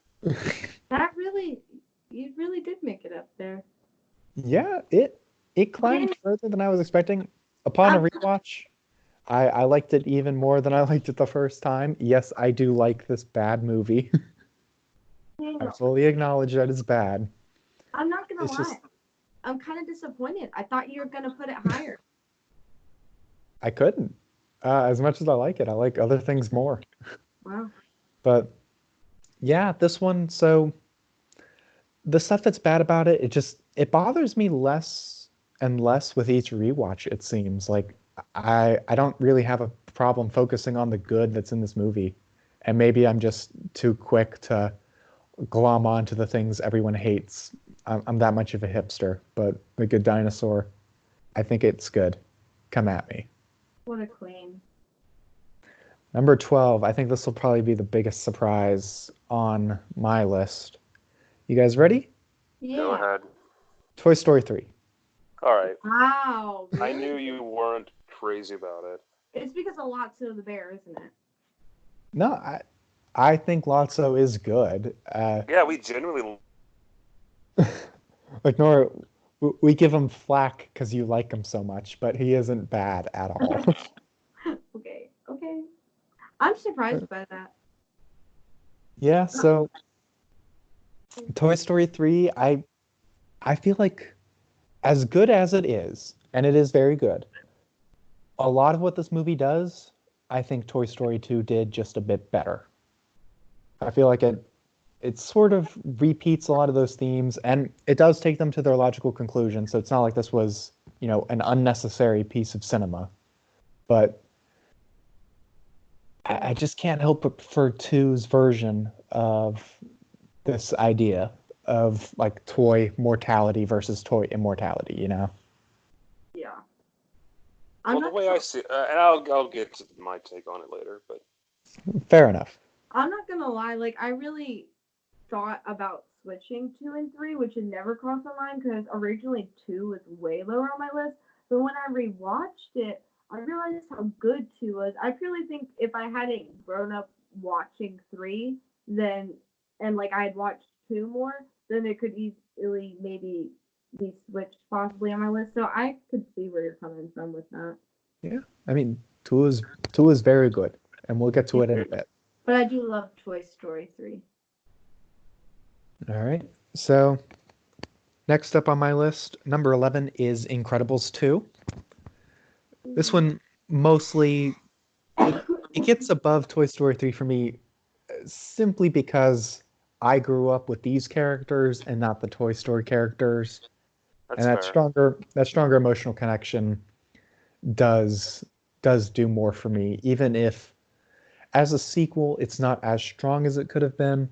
You really did make it up there. Yeah, it climbed further than I was expecting. Upon a rewatch, I liked it even more than I liked it the first time. Yes, I do like this bad movie. I fully acknowledge that it's bad. I'm not gonna It's lie. just- I'm kind of disappointed. I thought you were gonna put it higher. I couldn't. As much as I like it, I like other things more. Wow. But yeah, this one, so the stuff that's bad about it, it bothers me less and less with each rewatch, it seems. Like I don't really have a problem focusing on the good that's in this movie. And maybe I'm just too quick to glom onto the things everyone hates. I'm that much of a hipster, but The Good Dinosaur, I think it's good. Come at me. What a queen. Number 12, I think this will probably be the biggest surprise on my list. You guys ready? Yeah. Go ahead. Toy Story 3. All right. Wow. I Really? knew you weren't crazy about it. It's because of Lotso the bear, isn't it? No, I think Lotso is good. Yeah, we genuinely. Like Nora, we give him flack because you like him so much, but he isn't bad at all. Okay. I'm surprised by that. Yeah, so Toy Story 3, I feel like as good as it is, and it is very good, a lot of what this movie does, I think Toy Story 2 did just a bit better. I feel like it sort of repeats a lot of those themes, and it does take them to their logical conclusion, so it's not like this was, an unnecessary piece of cinema. But I just can't help but prefer 2's version of this idea of like toy mortality versus toy immortality, Yeah. Well, the way I see, and I'll get to my take on it later, but Fair enough. I'm not gonna lie. Like, I really thought about switching 2 and 3, which had never crossed my mind because originally 2 was way lower on my list. But when I rewatched it, I realized how good 2 was. I really think if I hadn't grown up watching 3, then and like I had watched 2 more, then it could easily maybe be switched possibly on my list. So I could see where you're coming from with that. Yeah, I mean, two is very good, and we'll get to it in a bit. But I do love Toy Story 3. All right. So next up on my list, number 11 is Incredibles 2. This one mostly it gets above Toy Story 3 for me simply because I grew up with these characters and not the Toy Story characters. that's And fair. that stronger emotional connection does do more for me, even if as a sequel it's not as strong as it could have been.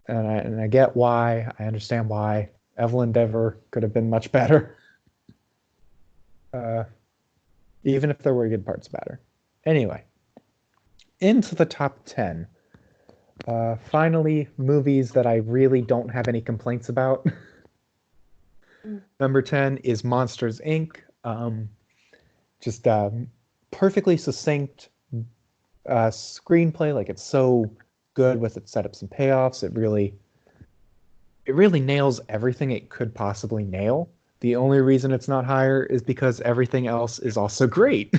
And I get why. I understand why. Evelyn Dever could have been much better. Even if there were good parts about her. Anyway, into the top 10. Finally, movies that I really don't have any complaints about. Number 10 is Monsters, Inc. Just perfectly succinct screenplay. Like, it's so good with its setups and payoffs. It really nails everything it could possibly nail. The only reason it's not higher is because everything else is also great.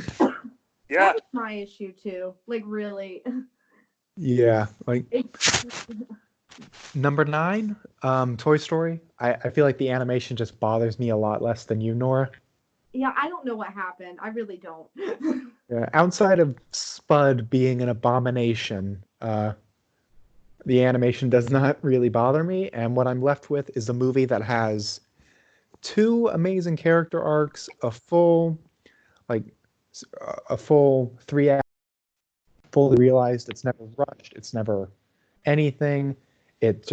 Yeah, my issue too. Like really. Yeah, like It's number 9, Toy Story. I feel like the animation just bothers me a lot less than you, Nora. yeah, I don't know what happened. I really don't. Yeah, outside of Spud being an abomination, the animation does not really bother me, and what I'm left with is a movie that has 2 amazing character arcs, like a full 3 act, fully realized. It's never rushed. It's never anything. It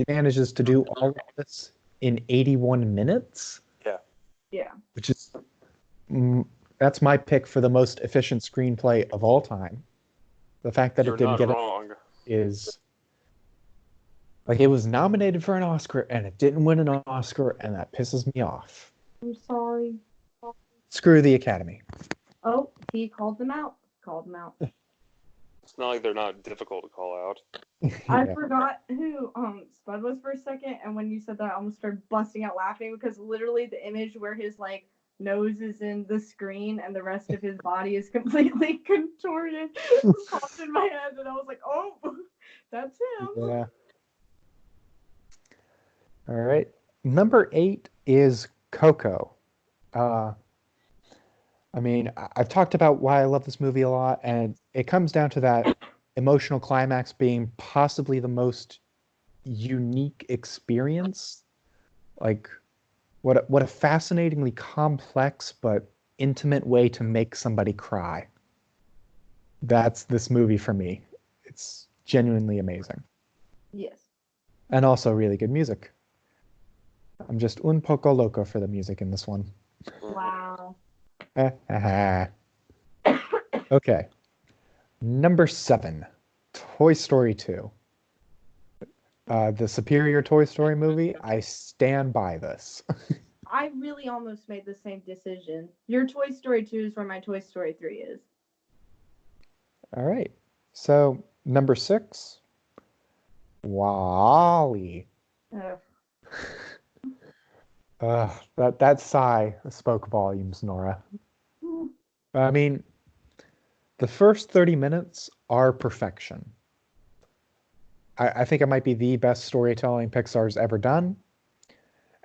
manages to do all of this in 81 minutes, Yeah. Yeah. which is mm, that's my pick for the most efficient screenplay of all time. The fact that You're it didn't not get it wrong. is like it was nominated for an Oscar and it didn't win an Oscar, and that pisses me off. I'm sorry. Screw the Academy. Oh, he called them out. Called them out. It's not like they're not difficult to call out. I Yeah. forgot who Spud was for a second, and when you said that, I almost started busting out laughing because literally the image where his like nose is in the screen and the rest of his body is completely contorted popped in my head, and I was like, oh, that's him. Yeah. All right. Number 8 is Coco. Uh, I mean, I've talked about why I love this movie a lot, and it comes down to that emotional climax being possibly the most unique experience. Like, what a fascinatingly complex but intimate way to make somebody cry. That's this movie for me. It's genuinely amazing, Yes. and also really good music. I'm just un poco loco for the music in this one. Wow. Okay. Number 7, Toy Story 2. The superior Toy Story movie. I stand by this. I really almost made the same decision. Your Toy Story 2 is where my Toy Story 3 is. All right. So, number 6, Wally. Ugh. That sigh spoke volumes, Nora. I mean, the first 30 minutes are perfection. I think it might be the best storytelling Pixar's ever done.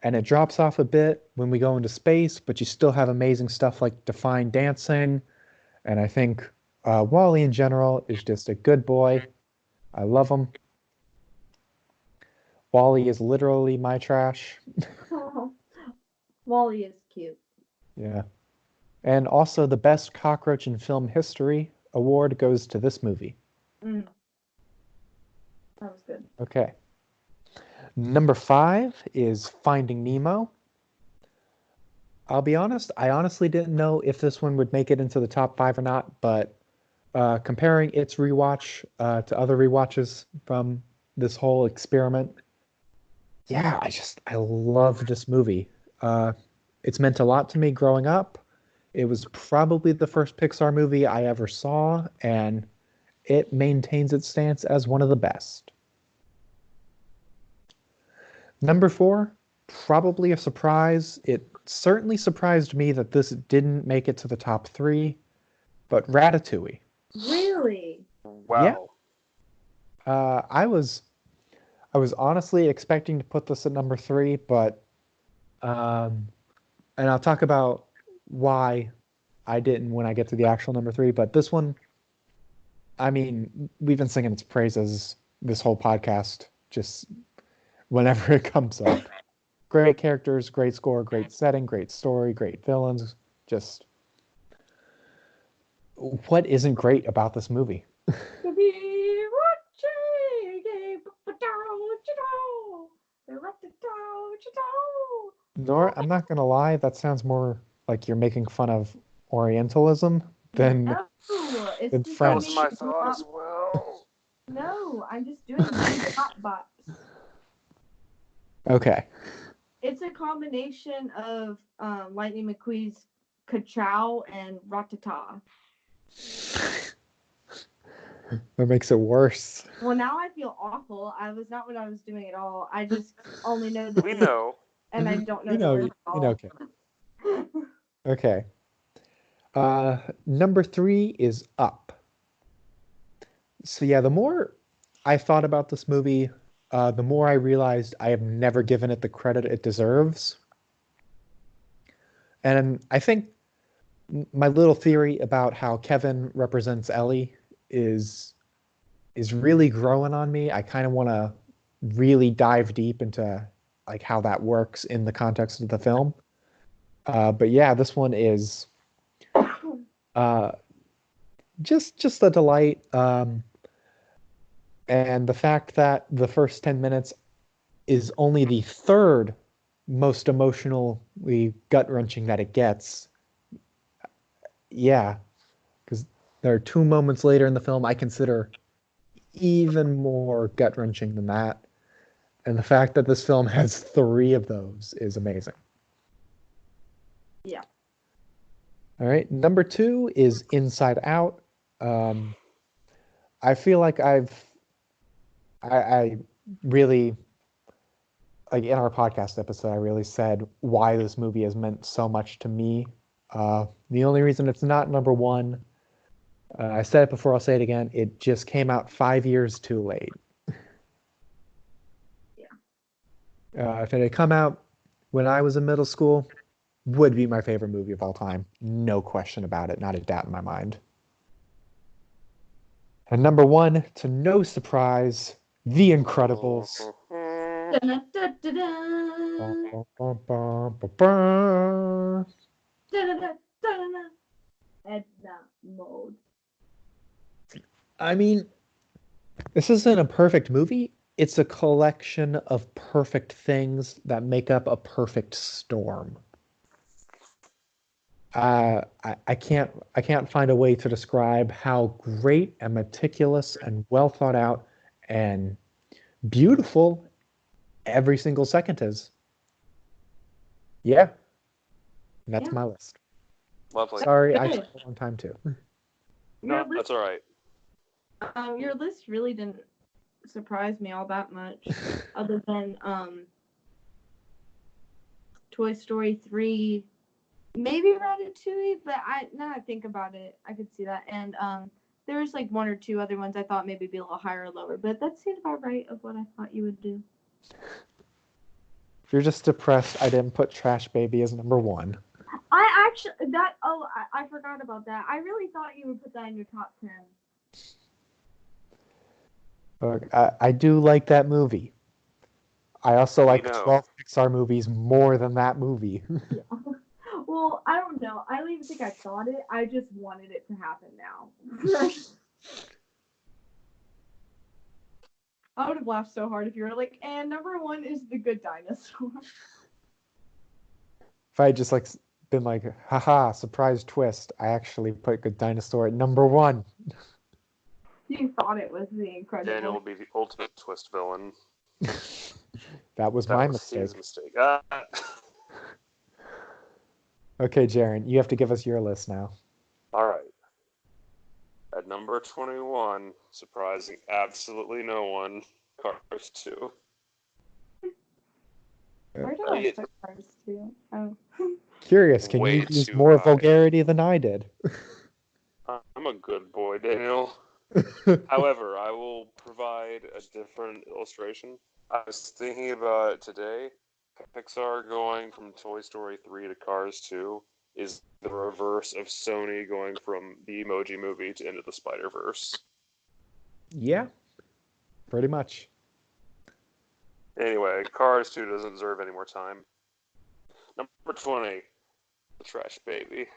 And it drops off a bit when we go into space, but you still have amazing stuff like Define Dancing. And I think Wally in general is just a good boy. I love him. Wally is literally my trash. Wally is cute. Yeah. And also the best cockroach in film history award goes to this movie. Mm. That was good. Okay. Number 5 is Finding Nemo. I'll be honest, I honestly didn't know if this one would make it into the top 5 or not, but comparing its rewatch to other rewatches from this whole experiment, yeah, I love this movie. It's meant a lot to me growing up. It was probably the first Pixar movie I ever saw, and it maintains its stance as one of the best. Number 4, probably a surprise. It certainly surprised me that this didn't make it to the top 3, but Ratatouille. Really? Wow. I was honestly expecting to put this at number 3, but and I'll talk about why I didn't when I get to the actual number 3. But this one, I mean, we've been singing its praises this whole podcast, just whenever it comes up. Great characters, great score, great setting, great story, great villains. Just what isn't great about this movie? Nora, I'm not gonna lie, that sounds more like you're making fun of Orientalism than No, it's than just That was French. my thought as well. No, I'm just doing the hot box. Okay. It's a combination of Lightning McQueen's Ka-Chow and Ratata. That makes it worse. Well, now I feel awful. I was not what I was doing at all. I just only know the We name, know. and I don't know You the know, words at all. okay. Okay. Number 3 is Up. So yeah, the more I thought about this movie, the more I realized I have never given it the credit it deserves. And I think my little theory about how Kevin represents Ellie is really growing on me. I kind of want to really dive deep into like how that works in the context of the film. But yeah, this one is uh, just a delight. And the fact that the first 10 minutes is only the third most emotionally gut-wrenching that it gets. Yeah, because there are 2 moments later in the film I consider even more gut-wrenching than that. And the fact that this film has 3 of those is amazing. Yeah. All right, number 2 is Inside Out. I feel like I really, like in our podcast episode, I really said why this movie has meant so much to me. The only reason it's not number 1, I said it before, I'll say it again, it just came out 5 years too late. Yeah. If it had come out when I was in middle school, would be my favorite movie of all time. No question about it, not a doubt in my mind. And number 1, to no surprise, The Incredibles. Da-da-da-da-da. Bum, bum, bum, bum, bum. Da-da-da-da-da. Edna mode. I mean, this isn't a perfect movie. It's a collection of perfect things that make up a perfect storm. I can't find a way to describe how great and meticulous and well thought out and beautiful every single second is. Yeah, and that's Yeah. my list. Lovely. Sorry, I Good. took a long time too. No, Your that's list, all right. your list really didn't surprise me all that much, other than Toy Story 3, maybe Ratatouille, but now I think about it, I could see that. And there's like 1 or 2 other ones I thought maybe be a little higher or lower, but that seemed about right of what I thought you would do. If you're just depressed, I didn't put Trash Baby as number 1. I actually I forgot about that. I really thought you would put that in your top 10. Look, I do like that movie. I also like know. 12 Pixar movies more than that movie. Well, I don't know. I don't even think I thought it. I just wanted it to happen now. I would have laughed so hard if you were like, and number 1 is The Good Dinosaur. If I had just like been like, haha, surprise twist, I actually put Good Dinosaur at number 1. You thought it was The Incredible. Daniel will be the ultimate twist villain. That was That my was mistake. his mistake. Okay, Jaren, you have to give us your list now. All right. At number 21, surprising absolutely no one, Cars 2. Where did I put Cars 2? Oh. Curious, can Way you use too more high. vulgarity than I did? I'm a good boy, Daniel. However, I will provide a different illustration. I was thinking about it today. Pixar going from Toy Story 3 to Cars 2 is the reverse of Sony going from the Emoji Movie to Into the Spider-Verse. Yeah, pretty much. Anyway, Cars 2 doesn't deserve any more time. Number 20, The Trash Baby.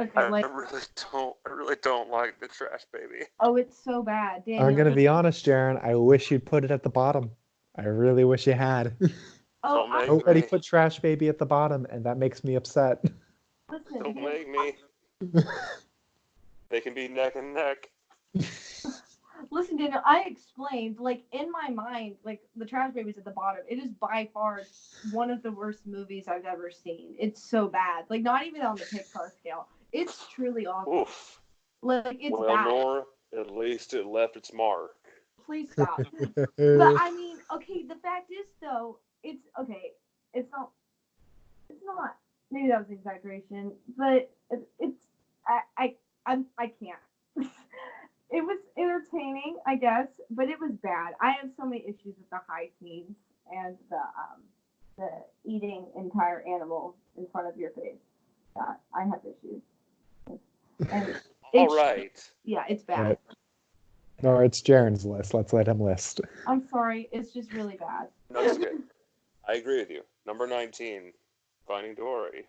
Okay, I like, really don't like The Trash Baby. oh, it's so bad. Daniel, I'm gonna be honest, Jaren. I wish you'd put it at the bottom. I really wish you had. Oh, Don't make Nobody me. put Trash Baby at the bottom, and that makes me upset. listen, Don't make me. They can be neck and neck. listen, Daniel, I explained, like, in my mind, like, The Trash Baby's at the bottom. It is by far one of the worst movies I've ever seen. It's so bad. Like, not even on the Pixar scale. It's truly awful. Oof. Like, it's Well, bad. Nora, at least it left its mark. Please stop. But, I mean, okay, the fact is, though, it's, okay, it's not maybe that was an exaggeration, but it's I can't. It was entertaining, I guess, but it was bad. I have so many issues with the high scenes and the eating entire animals in front of your face. I have issues. And All right. Yeah, it's bad. Right. No, it's Jaren's list. Let's let him list. I'm sorry, it's just really bad. No, it's okay. I agree with you. Number 19, Finding Dory.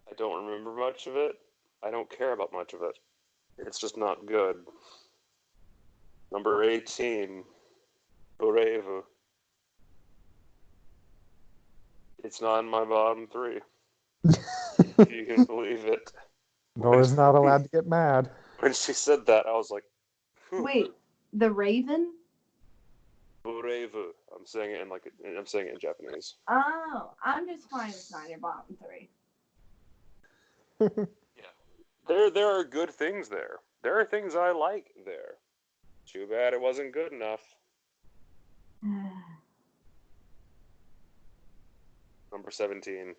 I don't remember much of it. I don't care about much of it. It's just not good. Number 18, Brave. It's not in my bottom 3. If you can believe it. Nora's not allowed to get mad. When she said that, I was like, Wait, the Raven? Brave. I'm saying it in Japanese. Oh, I'm just fine with not your bottom 3. There are good things there. There are things I like there. Too bad it wasn't good enough. Number 17.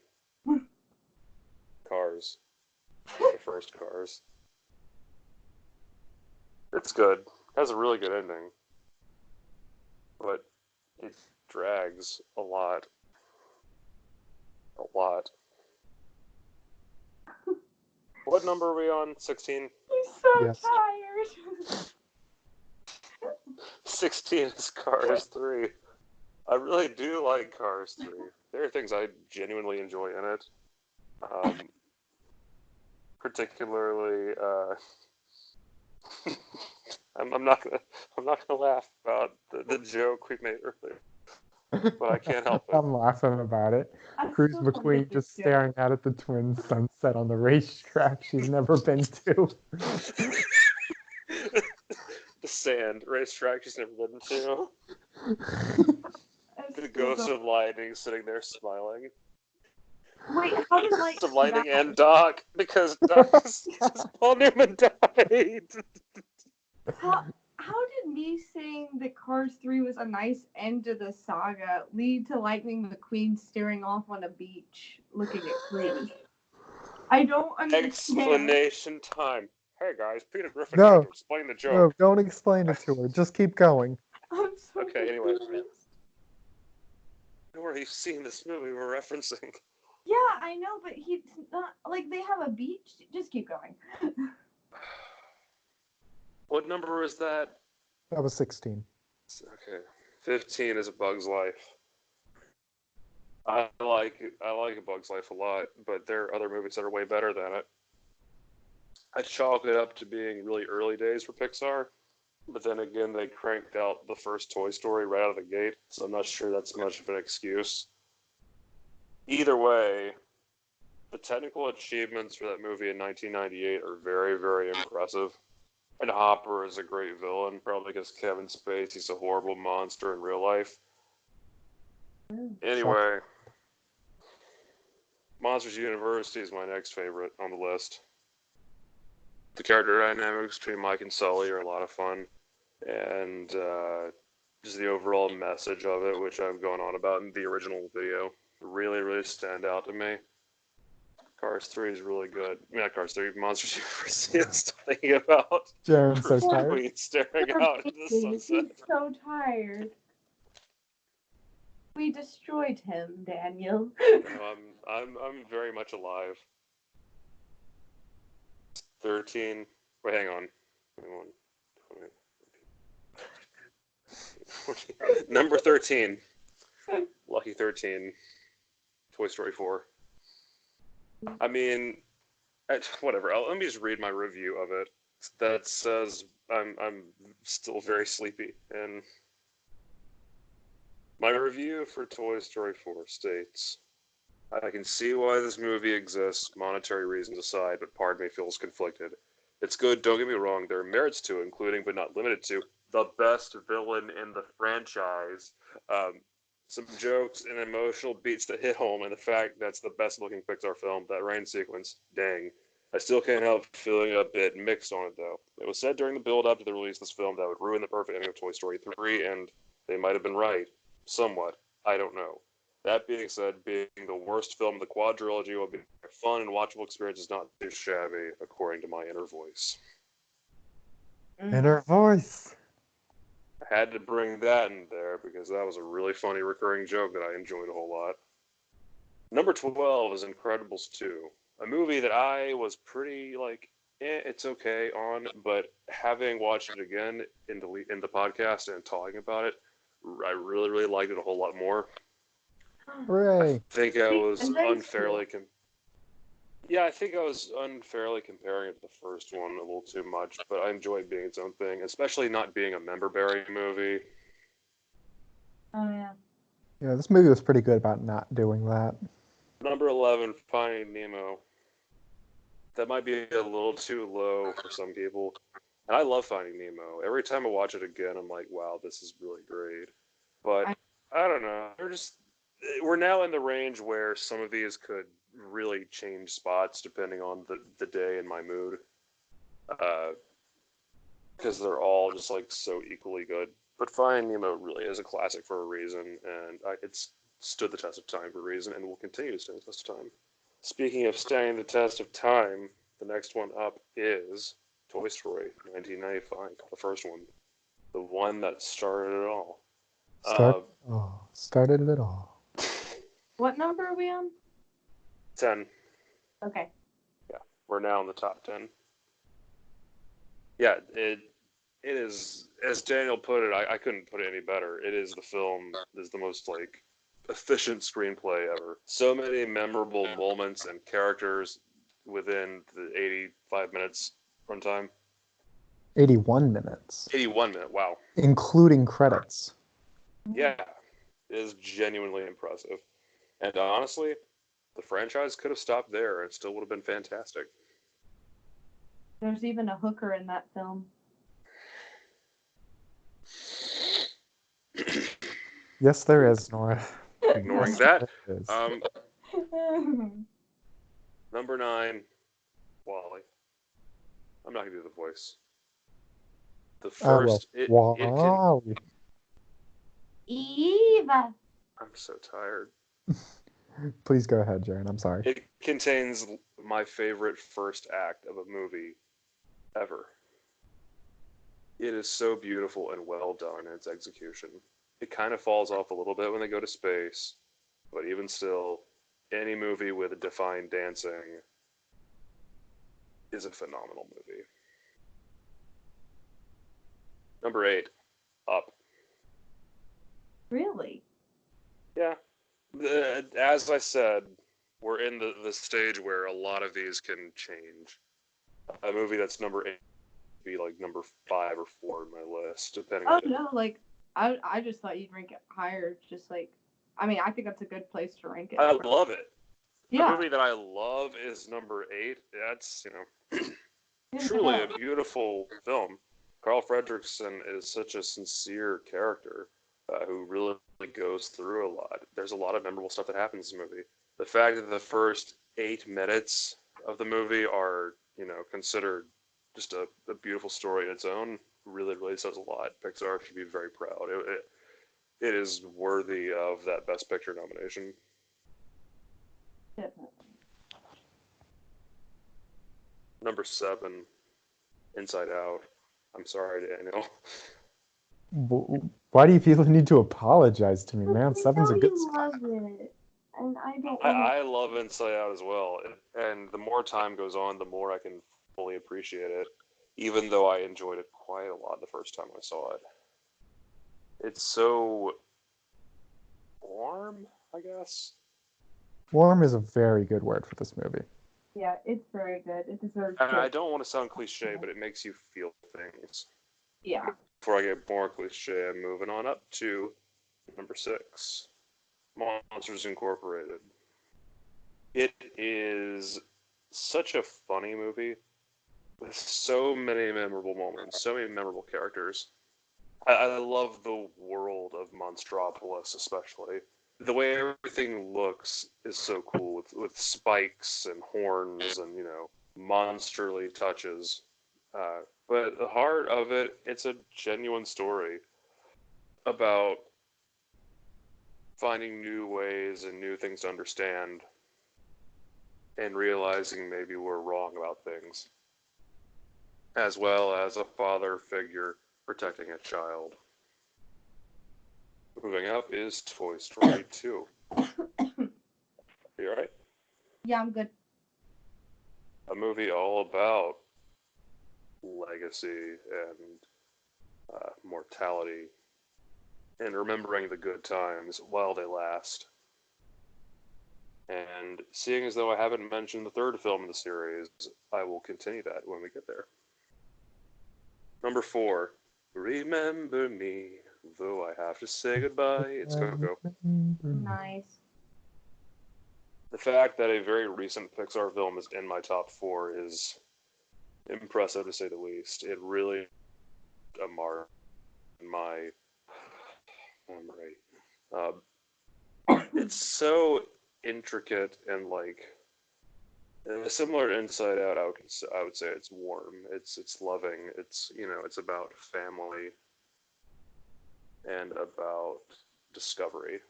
Cars. The first Cars. It's good. It has a really good ending. But it drags a lot. A lot. What number are we on? 16? I'm so Yes. tired. 16 is Cars 3. I really do like Cars 3. There are things I genuinely enjoy in it. Particularly, I'm not gonna laugh about the joke we made earlier, but I can't help it. I'm laughing about it. I Cruz still don't McQueen get this just joke. staring out at the twin sunset on the racetrack she's never been to. The sand racetrack she's never been to. I The still ghost don't- of Lightning sitting there smiling. Wait, how did Ghost of Lightning die? and Doc, because Paul Newman died. How did me saying that Cars 3 was a nice end to the saga lead to Lightning McQueen staring off on a beach looking at Cruz? I don't understand. Explanation time. Hey guys, Peter Griffin No. here to explain the joke. No, don't explain it to her. Just keep going. I'm so Okay, anyway. confused. I've already seen this movie we're referencing. Yeah, I know, but he's not like they have a beach. Just keep going. What number is that? That was 16. Okay. 15 is A Bug's Life. I like A Bug's Life a lot, but there are other movies that are way better than it. I chalk it up to being really early days for Pixar, but then again, they cranked out the first Toy Story right out of the gate, so I'm not sure that's much of an excuse. Either way, the technical achievements for that movie in 1998 are very, very impressive. And Hopper is a great villain, probably because Kevin Spacey's a horrible monster in real life. Anyway, Monsters University is my next favorite on the list. The character dynamics between Mike and Sully are a lot of fun, and just the overall message of it, which I've gone on about in the original video, really, really stand out to me. Cars 3 is really good. I mean, not Cars 3, Monsters University. I'm still thinking about Jaren's so Bruce tired. McQueen staring out into the sunset. He's so tired. We destroyed him, Daniel. No, I'm very much alive. 13. Wait, hang on. 21, 20. Number 13. Lucky 13. Toy Story 4. I mean, whatever. Let me just read my review of it. That says I'm still very sleepy, and my review for Toy Story 4 states, I can see why this movie exists, monetary reasons aside, but part of me feels conflicted. It's good, don't get me wrong, there are merits to it, including, but not limited to, the best villain in the franchise. Some jokes and emotional beats that hit home, and the fact that's the best looking Pixar film, that rain sequence, dang. I still can't help feeling a bit mixed on it, though. It was said during the build-up to the release of this film that would ruin the perfect ending of Toy Story 3, and they might have been right. Somewhat. I don't know. That being said, being the worst film of the quadrilogy will be a fun and watchable experience is not too shabby, according to my inner voice. Inner voice. I had to bring that in there because that was a really funny recurring joke that I enjoyed a whole lot. Number 12 is Incredibles 2, a movie that I was pretty it's okay on, but having watched it again in the podcast and talking about it, I really, really liked it a whole lot more. Hooray. I think I was And then unfairly I think I was unfairly comparing it to the first one a little too much, but I enjoyed being its own thing, especially not being a member-bearing movie. Oh yeah. Yeah, this movie was pretty good about not doing that. Number 11, Finding Nemo. That might be a little too low for some people. And I love Finding Nemo. Every time I watch it again, I'm like, wow, this is really great. But I don't know. We're now in the range where some of these could really change spots depending on the day and my mood. Because they're all just like so equally good. But Finding Nemo really is a classic for a reason, and it's stood the test of time for a reason, and will continue to stand the test of time. Speaking of standing the test of time, the next one up is Toy Story 1995, the first one. The one that started it all. Started it all. What number are we on? 10. Okay. Yeah, we're now in the top 10. Yeah, it is, as Daniel put it, I couldn't put it any better. It is the most efficient screenplay ever. So many memorable moments and characters within the 85 minutes runtime. 81 minutes. 81 minute, wow. Including credits. Yeah, it is genuinely impressive. And honestly, the franchise could have stopped there and still would have been fantastic. There's even a hooker in that film. Yes, there is, Nora. Ignoring Yes, that, there is. number 9, Wally. I'm not gonna do the voice. The first, it can. Wow. Eva. I'm so tired. Please go ahead, Jaren. I'm sorry. It contains my favorite first act of a movie ever. It is so beautiful and well done in its execution. It kind of falls off a little bit when they go to space, but even still, any movie with defined dancing is a phenomenal movie. Number 8, Up. Really? Yeah. As I said, we're in the stage where a lot of these can change. A movie that's number 8 would be like number 5 or 4 in my list, depending on no, I just thought you'd rank it higher. Just I think that's a good place to rank it. I love it. Yeah. The movie that I love is number 8. That's, truly a beautiful film. Carl Fredricksen is such a sincere character who really goes through a lot. There's a lot of memorable stuff that happens in this movie. The fact that the first 8 minutes of the movie are, considered just a beautiful story in its own really, really says a lot. Pixar should be very proud. It is worthy of that Best Picture nomination. Definitely. Number 7, Inside Out. I'm sorry, Daniel. Why do you feel the need to apologize to me, man? I 7's a know good you score. love it, and I don't. I love Inside Out as well, and the more time goes on, the more I can fully appreciate it, even though I enjoyed it quite a lot the first time I saw it. It's so warm, I guess. Warm is a very good word for this movie. Yeah, it's very good. It deserves. And I don't want to sound cliche, but it makes you feel things. Yeah. Before I get more cliche, I'm moving on up to number 6, Monsters Incorporated. It is such a funny movie with so many memorable moments, so many memorable characters. I love the world of Monstropolis, especially. The way everything looks is so cool, with spikes and horns and, monsterly touches. But at the heart of it, it's a genuine story about finding new ways and new things to understand, and realizing maybe we're wrong about things, as well as a father figure protecting a child. Moving up is Toy Story 2. You alright? Yeah, I'm good. A movie all about legacy and mortality and remembering the good times while they last. And seeing as though I haven't mentioned the third film in the series, I will continue that when we get there. Number 4, Remember Me, though I have to say goodbye. It's Coco. Nice. The fact that a very recent Pixar film is in my top 4 is impressive to say the least. It really a mark in my memory. It's so intricate and like similar to Inside Out. I would say it's warm. It's loving. It's it's about family and about discovery.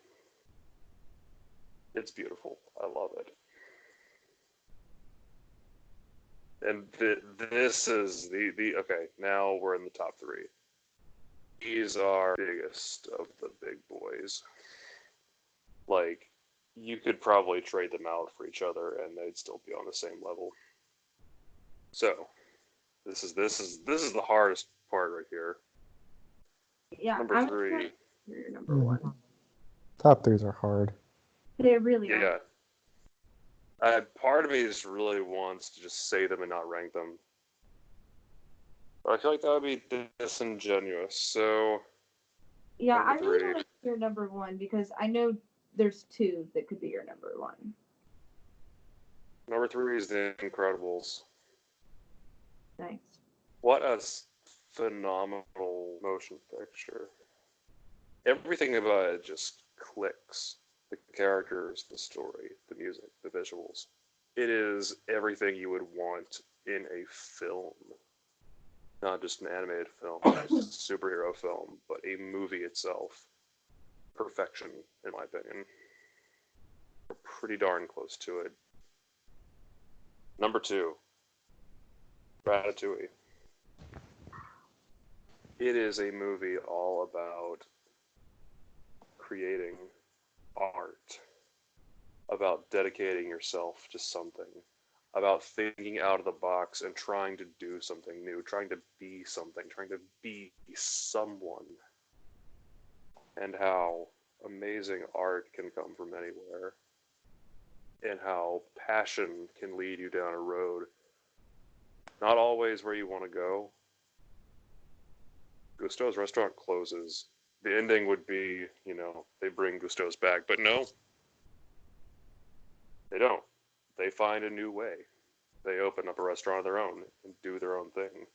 It's beautiful. I love it. And this is the okay. Now we're in the top 3. These are biggest of the big boys. Like, you could probably trade them out for each other, and they'd still be on the same level. So, this is the hardest part right here. Yeah, Number 3. You're number 1. Top threes are hard. They really are. Yeah. Part of me just really wants to just say them and not rank them. But I feel like that would be disingenuous. So, Yeah, I number really 3. want to be your number 1 because I know there's 2 that could be your number 1. Number 3 is The Incredibles. Nice. What a phenomenal motion picture. Everything about it just clicks. The characters, the story, the music, the visuals. It is everything you would want in a film. Not just an animated film, not just a superhero film, but a movie itself. Perfection, in my opinion. We're pretty darn close to it. Number 2, Ratatouille. It is a movie all about creating art, about dedicating yourself to something, about thinking out of the box and trying to do something new, trying to be something, trying to be someone, and how amazing art can come from anywhere, and how passion can lead you down a road, not always where you want to go. Gusteau's restaurant closes. The ending would be, they bring Gusteau's back, but no, they don't. They find a new way. They open up a restaurant of their own and do their own thing.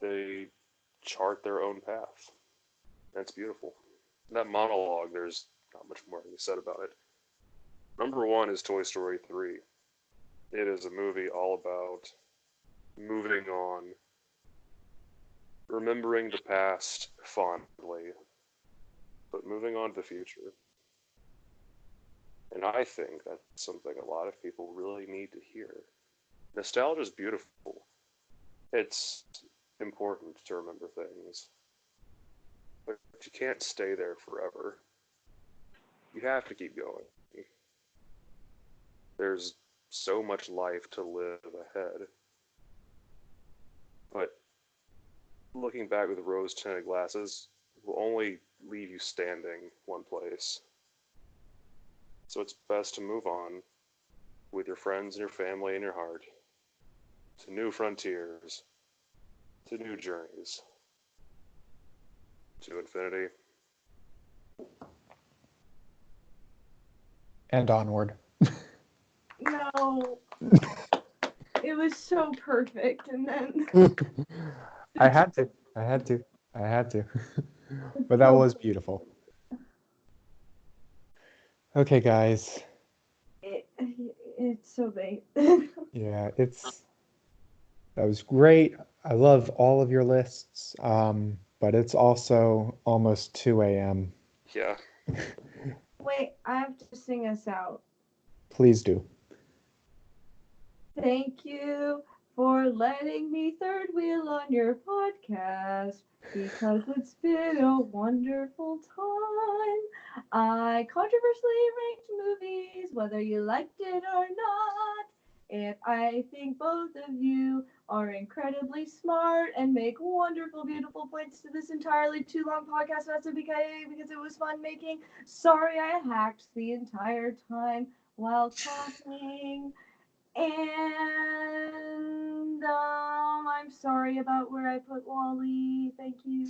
They chart their own path. That's beautiful. That monologue, there's not much more to be said about it. Number 1 is Toy Story 3. It is a movie all about moving on, remembering the past fondly, but moving on to the future. And I think that's something a lot of people really need to hear. Nostalgia is beautiful. It's important to remember things. But you can't stay there forever. You have to keep going. There's so much life to live ahead. But looking back with rose-tinted glasses will only leave you standing one place. So it's best to move on with your friends and your family and your heart to new frontiers, to new journeys, to infinity. And onward. No. It was so perfect, and then I had to. But that was beautiful. Okay, guys. it's so big. Yeah, that was great. I love all of your lists. But it's also almost 2 a.m. Yeah. Wait, I have to sing us out. Please do. Thank you for letting me third wheel on your podcast because it's been a wonderful time. I controversially ranked movies, whether you liked it or not. And I think both of you are incredibly smart and make wonderful, beautiful points to this entirely too long podcast. That's because it was fun making. Sorry I hacked the entire time while talking. And I'm sorry about where I put Wally. Thank you.